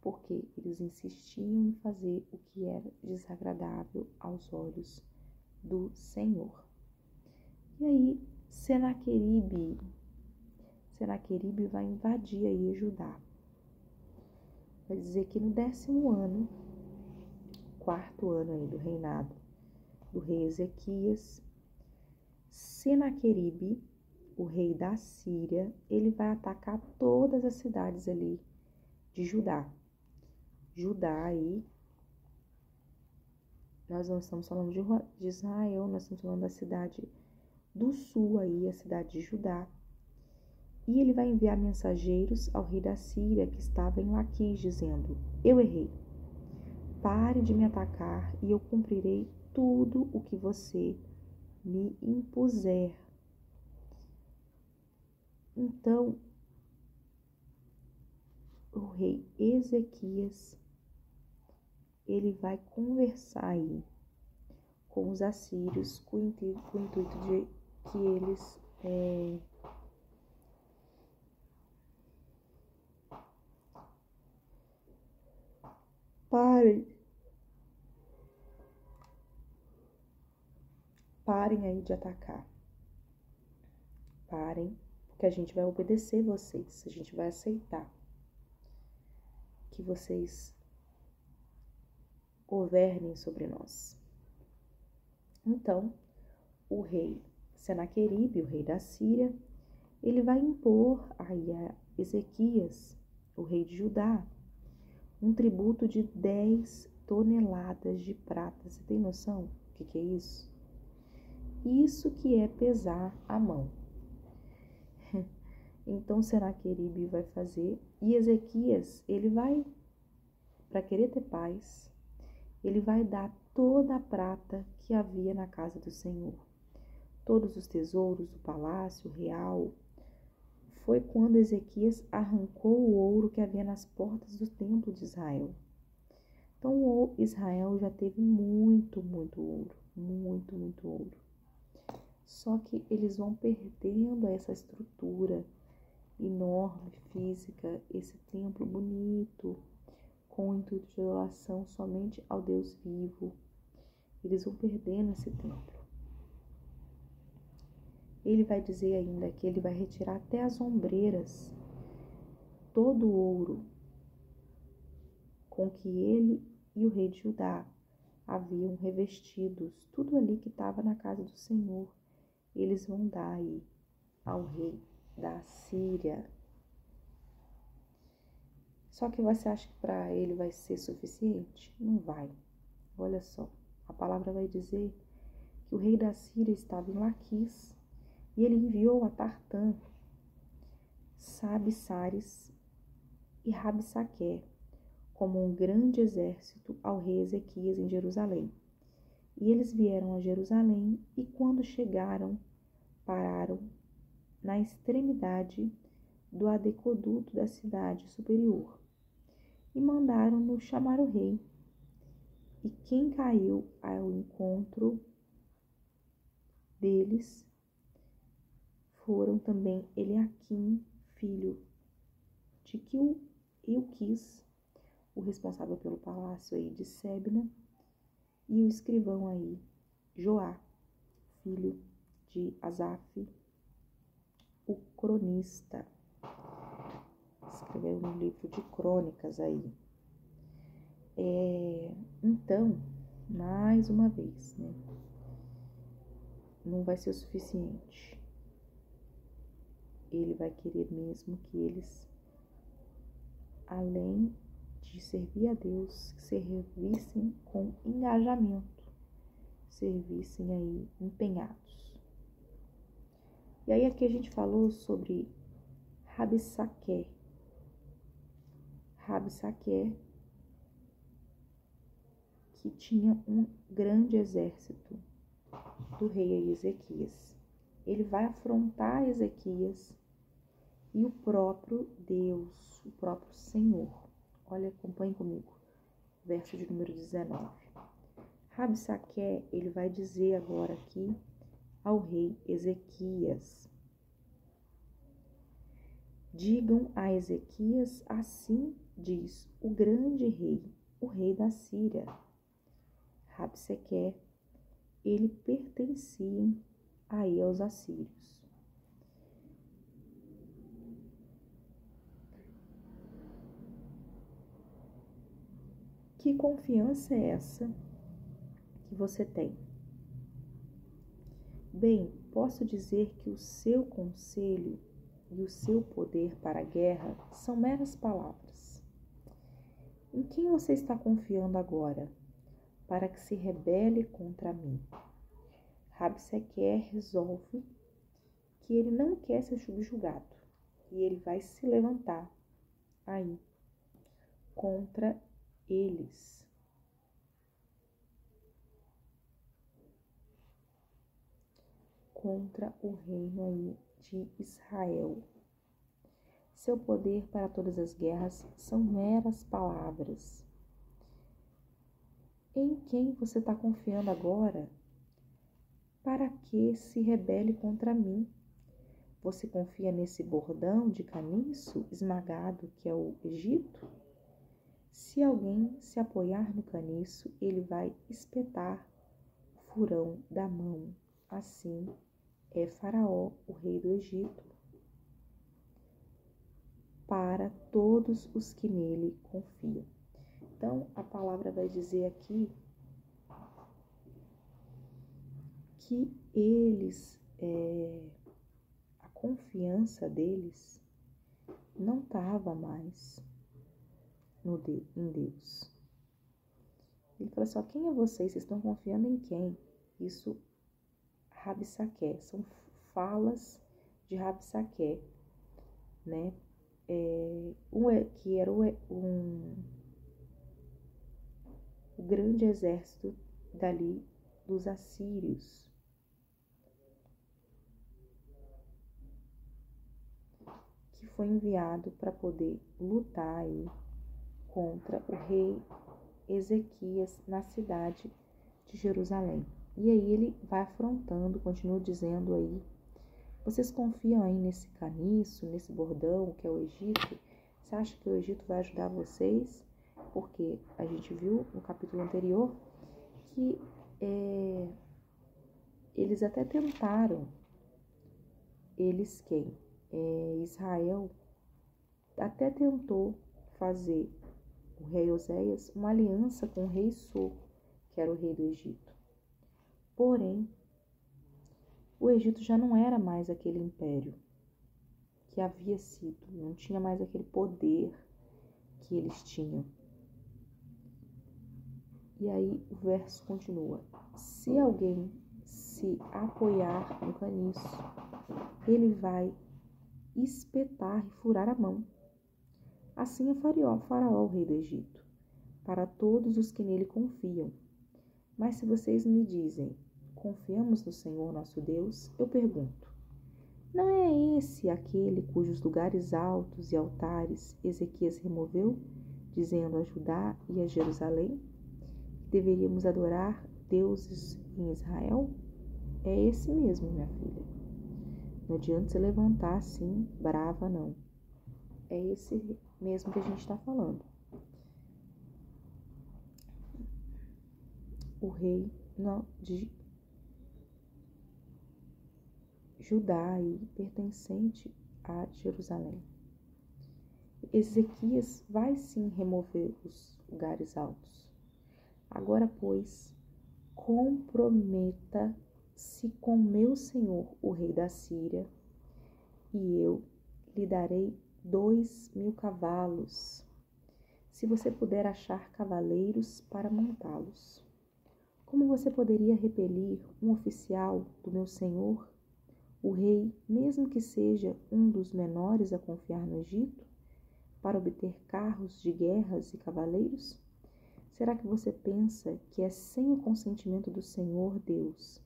[SPEAKER 1] porque eles insistiam em fazer o que era desagradável aos olhos do Senhor. E aí Senaqueribe vai invadir aí Judá. Vai dizer que no 10º ano, 4º ano aí do reinado do rei Ezequias, Senaqueribe, o rei da Síria, ele vai atacar todas as cidades ali de Judá. Judá aí, nós não estamos falando de Israel, nós estamos falando da cidade do sul aí, a cidade de Judá. E ele vai enviar mensageiros ao rei da Síria, que estava em Laquis, dizendo: eu errei, pare de me atacar e eu cumprirei tudo o que você me impuser. Então, o rei Ezequias, ele vai conversar aí com os assírios com o intuito de que eles parem aí de atacar. Parem, porque a gente vai obedecer vocês, a gente vai aceitar que vocês governem sobre nós. Então, o rei Senaqueribe, o rei da Síria, ele vai impor aí a Ezequias, o rei de Judá, um tributo de 10 toneladas de prata. Você tem noção do que é isso? Isso que é pesar a mão. Então Senaqueribe vai fazer, e Ezequias, ele vai, para querer ter paz, ele vai dar toda a prata que havia na casa do Senhor. Todos os tesouros do palácio real foi quando Ezequias arrancou o ouro que havia nas portas do templo de Israel. Então, Israel já teve muito ouro, muito ouro. Só que eles vão perdendo essa estrutura enorme, física, esse templo bonito, com o intuito de adoração somente ao Deus vivo. Eles vão perdendo esse templo. Ele vai dizer ainda que ele vai retirar até as ombreiras, todo o ouro com que ele e o rei de Judá haviam revestidos, tudo ali que estava na casa do Senhor, eles vão dar aí ao rei da Síria. Só que você acha que para ele vai ser suficiente? Não vai. Olha só, a palavra vai dizer que o rei da Síria estava em Laquis e ele enviou a Tartã, Sabe-Sares e Rabsaqué como um grande exército ao rei Ezequias em Jerusalém. E eles vieram a Jerusalém e quando chegaram, pararam na extremidade do aqueduto da cidade superior e mandaram-no chamar o rei. E quem caiu ao encontro deles foram também Eliaquim, filho de Ilquis, o responsável pelo palácio aí de Sebna, e o escrivão aí, Joá, filho de Asaf, o cronista. Escreveram um livro de crônicas aí. Então, mais uma vez, né? Não vai ser o suficiente. Ele vai querer mesmo que eles, além de servir a Deus, servissem com engajamento, servissem aí empenhados. E aí aqui a gente falou sobre Rabsaqué. Rabsaqué, que tinha um grande exército do rei Ezequias. Ele vai afrontar Ezequias e o próprio Deus, o próprio Senhor. Olha, acompanhe comigo, verso de número 19. Rabsaqué, ele vai dizer agora aqui ao rei Ezequias: digam a Ezequias, assim diz o grande rei, o rei da Síria. Rabsaqué, ele pertencia aí aos assírios. Que confiança é essa que você tem? Bem, posso dizer que o seu conselho e o seu poder para a guerra são meras palavras. Em quem você está confiando agora para que se rebele contra mim? Rabsaqué resolve que ele não quer ser subjugado e ele vai se levantar aí contra eles. Contra o reino aí de Israel. Seu poder para todas as guerras são meras palavras. Em quem você está confiando agora? Para que se rebele contra mim? Você confia nesse bordão de caniço esmagado que é o Egito? Se alguém se apoiar no caniço, ele vai espetar o furão da mão. Assim é Faraó, o rei do Egito, para todos os que nele confiam. Então, a palavra vai dizer aqui que eles, a confiança deles não estava mais em Deus. Ele fala só, quem é vocês? Vocês estão confiando em quem? Isso, Rabsaqué, são falas de Rabsaqué, né? Que era o grande exército dali dos assírios. que foi enviado para poder lutar aí contra o rei Ezequias na cidade de Jerusalém. E aí ele vai afrontando, continua dizendo aí: vocês confiam aí nesse caniço, nesse bordão que é o Egito? Você acha que o Egito vai ajudar vocês? Porque a gente viu no capítulo anterior que eles até tentaram, Israel até tentou fazer o rei Oséias uma aliança com o rei So, que era o rei do Egito. Porém, o Egito já não era mais aquele império que havia sido, não tinha mais aquele poder que eles tinham. E aí o verso continua: se alguém se apoiar no caniço, ele vai espetar e furar a mão. Assim é Faraó, o rei do Egito, para todos os que nele confiam. Mas se vocês me dizem: confiamos no Senhor nosso Deus, eu pergunto: não é esse aquele cujos lugares altos e altares Ezequias removeu, dizendo a Judá e a Jerusalém que deveríamos adorar deuses em Israel? É esse mesmo, minha filha. Não adianta se levantar assim, brava, não. É esse mesmo que a gente está falando. O rei de Judá e pertencente a Jerusalém. Ezequias vai sim remover os lugares altos. Agora, pois, comprometa-se com meu senhor, o rei da Síria, e eu lhe darei 2.000 cavalos, se você puder achar cavaleiros para montá-los. Como você poderia repelir um oficial do meu senhor, o rei, mesmo que seja um dos menores a confiar no Egito, para obter carros de guerras e cavaleiros? Será que você pensa que é sem o consentimento do Senhor Deus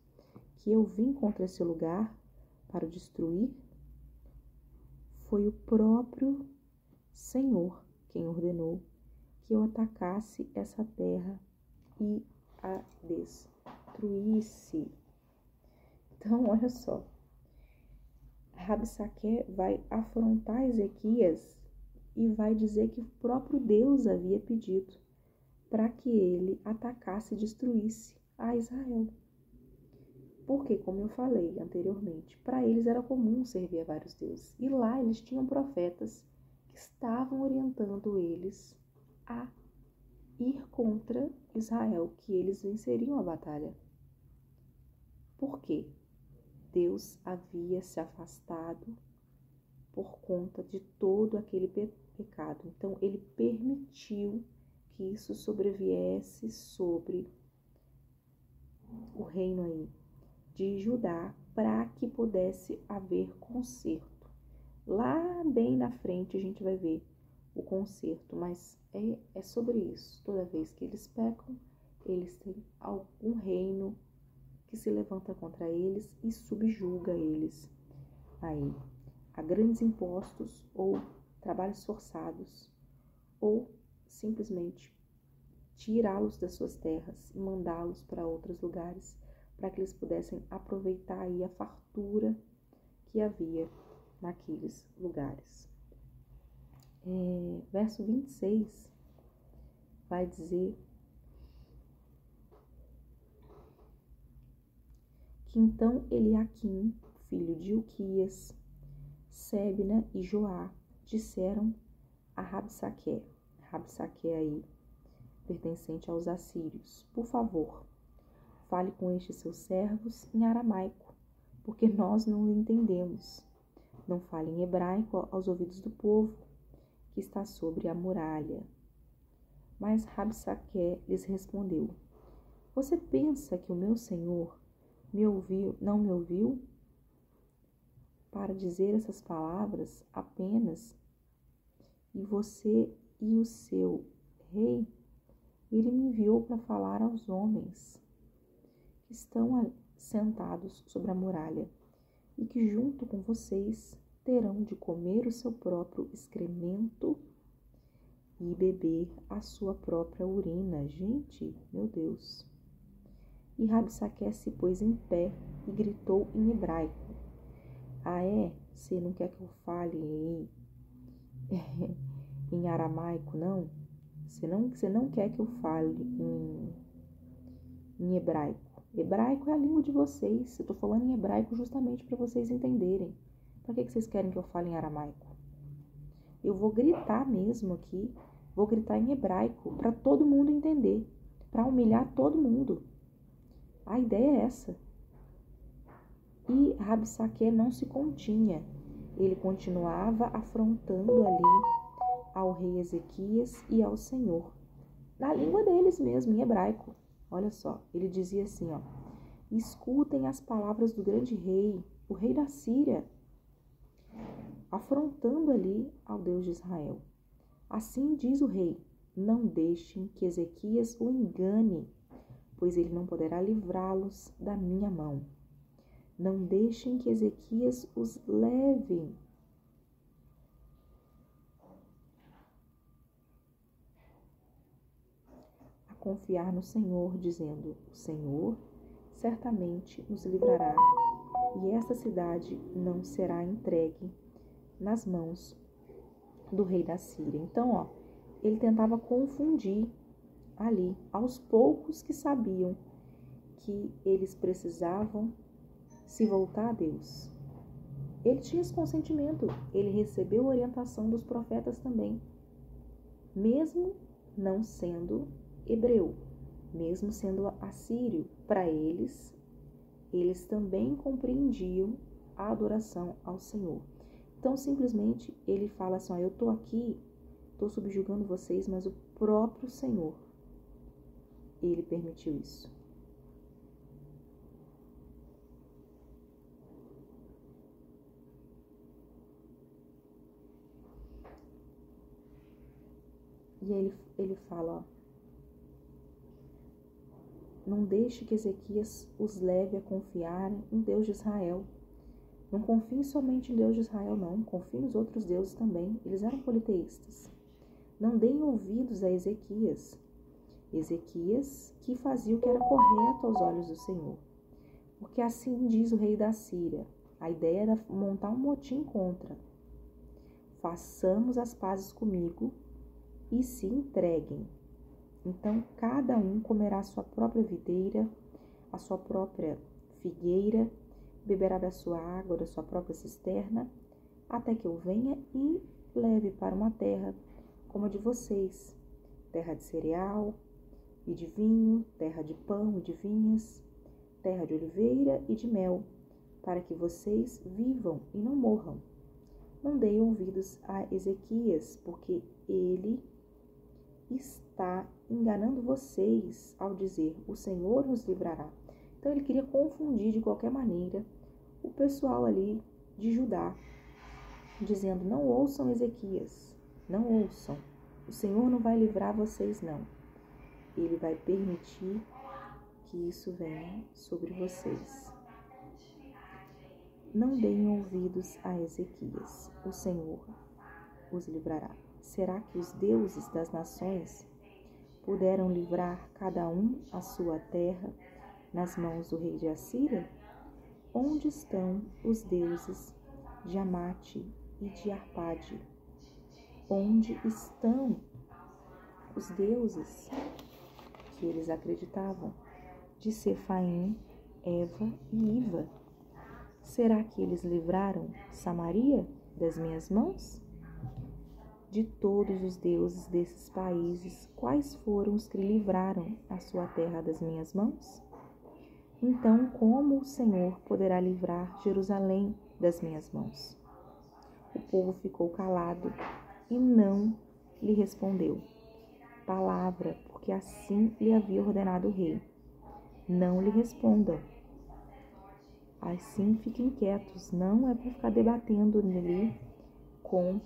[SPEAKER 1] que eu vim contra esse lugar para o destruir? Foi o próprio Senhor quem ordenou que eu atacasse essa terra e a destruísse. Então, olha só. Rabsaque vai afrontar Ezequias e vai dizer que o próprio Deus havia pedido para que ele atacasse e destruísse a Israel. Porque, como eu falei anteriormente, para eles era comum servir a vários deuses. E lá eles tinham profetas que estavam orientando eles a ir contra Israel, que eles venceriam a batalha. Por quê? Deus havia se afastado por conta de todo aquele pecado. Então, ele permitiu que isso sobreviesse sobre o reino aí de Judá, para que pudesse haver conserto. Lá bem na frente a gente vai ver o conserto, mas é sobre isso. Toda vez que eles pecam, eles têm algum reino que se levanta contra eles e subjuga eles aí a grandes impostos ou trabalhos forçados, ou simplesmente tirá-los das suas terras e mandá-los para outros lugares, para que eles pudessem aproveitar aí a fartura que havia naqueles lugares. Verso 26 vai dizer que então Eliaquim, filho de Ilquias, Sebna e Joá disseram a Rabsaque aí, pertencente aos assírios: por favor, fale com estes seus servos em aramaico, porque nós não o entendemos. Não fale em hebraico aos ouvidos do povo que está sobre a muralha. Mas Rabsaque lhes respondeu: você pensa que o meu senhor não me ouviu para dizer essas palavras apenas? E você e o seu rei, ele me enviou para falar aos homens que estão sentados sobre a muralha e que junto com vocês terão de comer o seu próprio excremento e beber a sua própria urina. Gente, meu Deus. E Rabsaque se pôs em pé e gritou em hebraico. Ah, é? Você não quer que eu fale em aramaico, não? Você não quer que eu fale em hebraico. Hebraico é a língua de vocês. Eu estou falando em hebraico justamente para vocês entenderem. Para que vocês querem que eu fale em aramaico? Eu vou gritar mesmo aqui. Vou gritar em hebraico para todo mundo entender. Para humilhar todo mundo. A ideia é essa. E Rabsaque não se continha. Ele continuava afrontando ali ao rei Ezequias e ao Senhor. Na língua deles mesmo, em hebraico. Olha só, ele dizia assim, ó. Escutem as palavras do grande rei, o rei da Síria, afrontando ali ao Deus de Israel. Assim diz o rei, não deixem que Ezequias o engane, pois ele não poderá livrá-los da minha mão. Não deixem que Ezequias os leve a confiar no Senhor, dizendo, o Senhor certamente nos livrará, e esta cidade não será entregue nas mãos do rei da Síria. Então, ó, ele tentava confundir ali, aos poucos que sabiam que eles precisavam se voltar a Deus. Ele tinha esse consentimento, ele recebeu a orientação dos profetas também, mesmo não sendo hebreu, mesmo sendo assírio, para eles também compreendiam a adoração ao Senhor. Então, simplesmente, ele fala assim, ó, eu estou aqui, estou subjugando vocês, mas o próprio Senhor, ele permitiu isso. E aí ele fala, ó, não deixe que Ezequias os leve a confiar em Deus de Israel. Não confie somente em Deus de Israel, não. Confie nos outros deuses também. Eles eram politeístas. Não deem ouvidos a Ezequias. Ezequias que fazia o que era correto aos olhos do Senhor. Porque assim diz o rei da Síria. A ideia era montar um motim contra. Façamos as pazes comigo e se entreguem. Então, cada um comerá a sua própria videira, a sua própria figueira, beberá da sua água, da sua própria cisterna, até que eu venha e leve para uma terra como a de vocês, terra de cereal e de vinho, terra de pão e de vinhas, terra de oliveira e de mel, para que vocês vivam e não morram. Não deem ouvidos a Ezequias, porque ele está enganando vocês ao dizer, o Senhor nos livrará. Então ele queria confundir de qualquer maneira o pessoal ali de Judá, dizendo, não ouçam Ezequias, não ouçam, o Senhor não vai livrar vocês não, ele vai permitir que isso venha sobre vocês. Não deem ouvidos a Ezequias, o Senhor os livrará. Será que os deuses das nações puderam livrar cada um a sua terra nas mãos do rei de Assíria? Onde estão os deuses de Amate e de Arpade? Onde estão os deuses que eles acreditavam de Sefaim, Eva e Iva? Será que eles livraram Samaria das minhas mãos? De todos os deuses desses países, quais foram os que livraram a sua terra das minhas mãos? Então, como o Senhor poderá livrar Jerusalém das minhas mãos? O povo ficou calado e não lhe respondeu palavra, porque assim lhe havia ordenado o rei. Não lhe respondam. Assim fiquem quietos, não é para ficar debatendo nele com,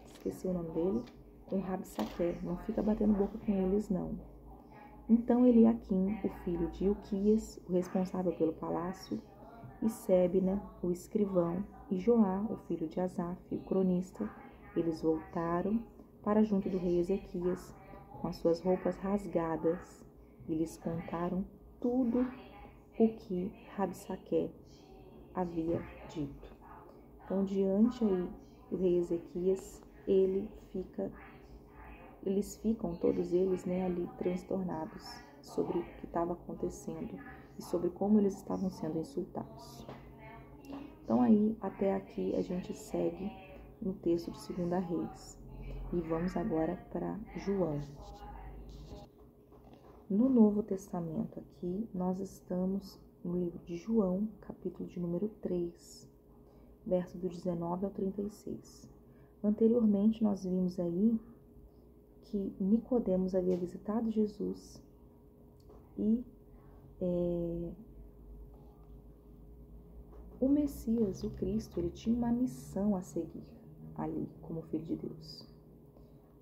[SPEAKER 1] esqueci o nome dele, com Rabsaque, não fica batendo boca com eles não. Então Eliaquim, o filho de Ilquias, o responsável pelo palácio, e Sebna, o escrivão, e Joá, o filho de Asaf, o cronista, eles voltaram para junto do rei Ezequias, com as suas roupas rasgadas, e lhes contaram tudo o que Rabsaque havia dito. Então, diante aí do rei Ezequias, eles ficam, todos eles, ali transtornados sobre o que estava acontecendo e sobre como eles estavam sendo insultados. Então aí, até aqui, a gente segue no texto de 2 Reis. E vamos agora para João. No Novo Testamento aqui, nós estamos no livro de João, capítulo de número 3, verso do 19 ao 36. Anteriormente, nós vimos aí que Nicodemos havia visitado Jesus e o Messias, o Cristo, ele tinha uma missão a seguir ali como Filho de Deus.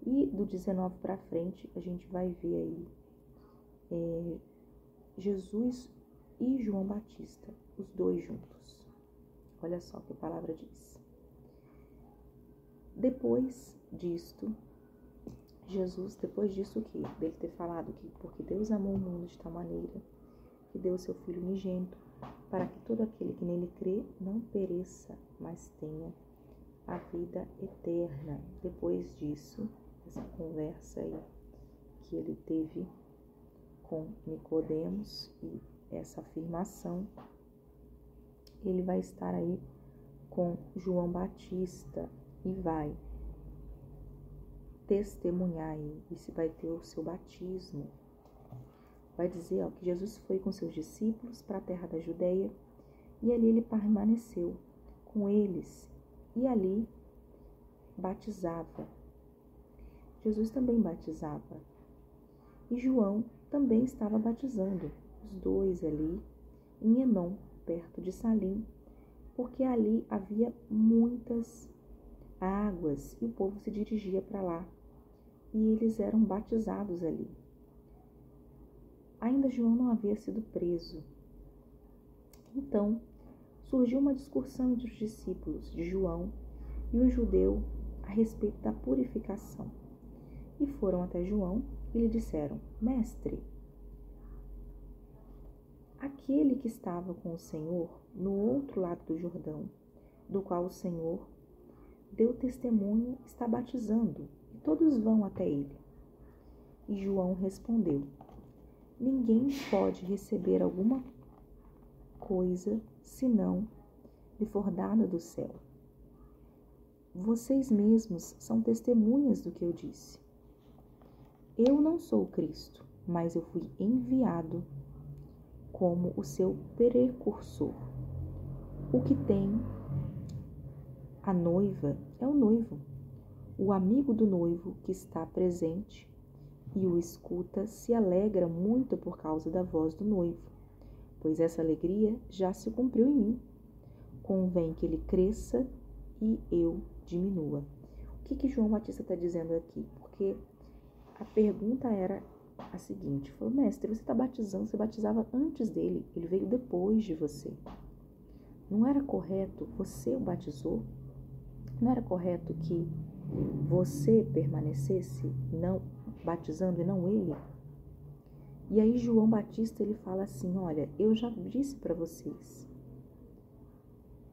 [SPEAKER 1] E do 19 para frente, a gente vai ver aí Jesus e João Batista, os dois juntos. Olha só o que a palavra diz. Depois disso o quê? Dele ter falado que porque Deus amou o mundo de tal maneira que deu o seu Filho unigênito, para que todo aquele que nele crê não pereça, mas tenha a vida eterna. Depois disso, essa conversa aí que ele teve com Nicodemos e essa afirmação, ele vai estar aí com João Batista e vai testemunhar aí, e se vai ter o seu batismo. Vai dizer que Jesus foi com seus discípulos para a terra da Judeia e ali ele permaneceu com eles e ali batizava. Jesus também batizava e João também estava batizando, os dois ali em Enom, perto de Salim, porque ali havia muitas águas e o povo se dirigia para lá e eles eram batizados ali. Ainda João não havia sido preso. Então, surgiu uma discussão entre os discípulos de João e um judeu a respeito da purificação. E foram até João e lhe disseram: Mestre, aquele que estava com o Senhor no outro lado do Jordão, do qual o Senhor deu testemunho, está batizando, e todos vão até ele. E João respondeu: Ninguém pode receber alguma coisa senão lhe for dada do céu. Vocês mesmos são testemunhas do que eu disse. Eu não sou o Cristo, mas eu fui enviado como o seu precursor. O que tem a noiva é o noivo. O amigo do noivo que está presente e o escuta se alegra muito por causa da voz do noivo, pois essa alegria já se cumpriu em mim. Convém que ele cresça e eu diminua. O que João Batista está dizendo aqui? Porque a pergunta era a seguinte: falou, mestre, você está batizando, você batizava antes dele, ele veio depois de você. Não era correto você o batizou? Não era correto que você permanecesse não batizando e não ele? E aí João Batista ele fala assim: olha, eu já disse para vocês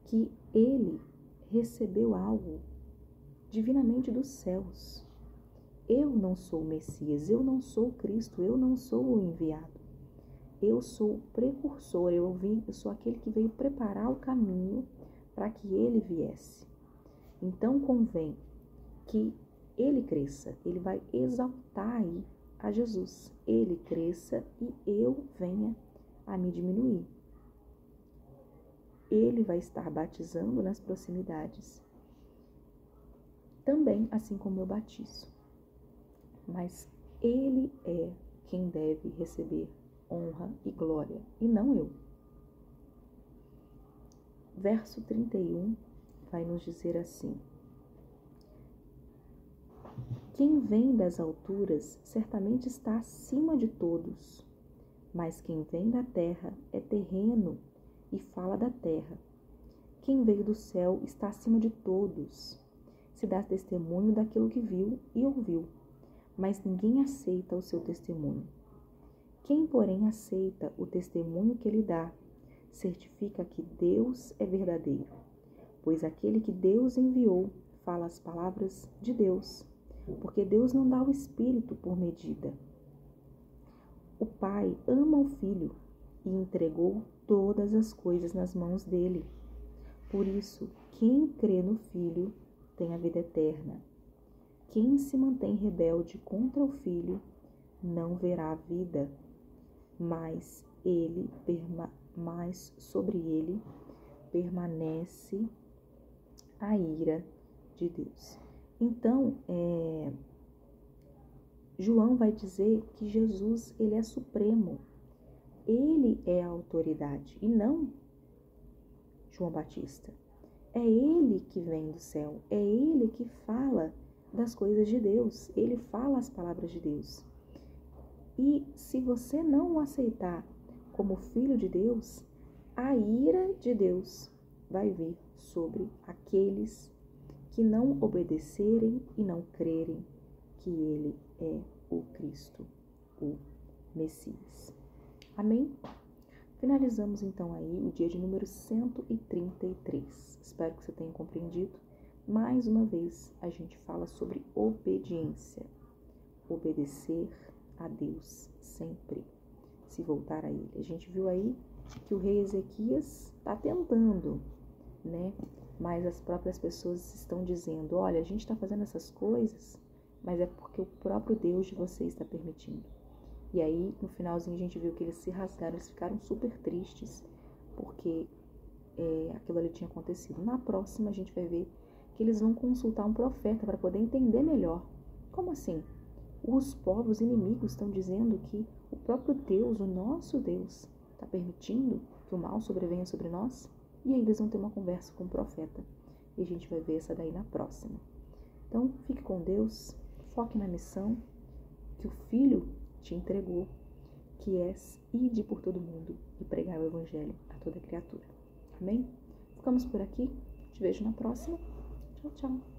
[SPEAKER 1] que ele recebeu algo divinamente dos céus. Eu não sou o Messias, eu não sou o Cristo, eu não sou o enviado. Eu sou o precursor, eu sou aquele que veio preparar o caminho para que ele viesse. Então convém que ele cresça, ele vai exaltar aí a Jesus. Ele cresça e eu venha a me diminuir. Ele vai estar batizando nas proximidades, também assim como eu batizo. Mas ele é quem deve receber honra e glória, e não eu. Verso 31 vai nos dizer assim: quem vem das alturas certamente está acima de todos, mas quem vem da terra é terreno e fala da terra. Quem veio do céu está acima de todos. Se dá testemunho daquilo que viu e ouviu, mas ninguém aceita o seu testemunho. Quem, porém, aceita o testemunho que ele dá, certifica que Deus é verdadeiro, pois aquele que Deus enviou fala as palavras de Deus, porque Deus não dá o Espírito por medida. O Pai ama o Filho e entregou todas as coisas nas mãos dele. Por isso, quem crê no Filho tem a vida eterna. Quem se mantém rebelde contra o Filho não verá a vida, mas sobre ele permanece a ira de Deus. Então, João vai dizer que Jesus, ele é supremo. Ele é a autoridade e não João Batista. É ele que vem do céu, é ele que fala das coisas de Deus, ele fala as palavras de Deus. E se você não o aceitar como filho de Deus, a ira de Deus vai vir sobre aqueles que não obedecerem e não crerem que ele é o Cristo, o Messias. Amém? Finalizamos então aí o dia de número 133. Espero que você tenha compreendido. Mais uma vez a gente fala sobre obediência. Obedecer a Deus sempre. Se voltar a Ele. A gente viu aí que o rei Ezequias está tentando, né? Mas as próprias pessoas estão dizendo, olha, a gente está fazendo essas coisas, mas é porque o próprio Deus de vocês está permitindo. E aí, no finalzinho, a gente viu que eles se rasgaram, eles ficaram super tristes, porque aquilo ali tinha acontecido. Na próxima, a gente vai ver que eles vão consultar um profeta para poder entender melhor. Como assim? Os povos inimigos estão dizendo que o próprio Deus, o nosso Deus, está permitindo que o mal sobrevenha sobre nós? E aí eles vão ter uma conversa com o profeta. E a gente vai ver essa daí na próxima. Então, fique com Deus, foque na missão que o Filho te entregou, que é ide por todo mundo e pregar o Evangelho a toda criatura. Amém? Ficamos por aqui. Te vejo na próxima. Tchau, tchau.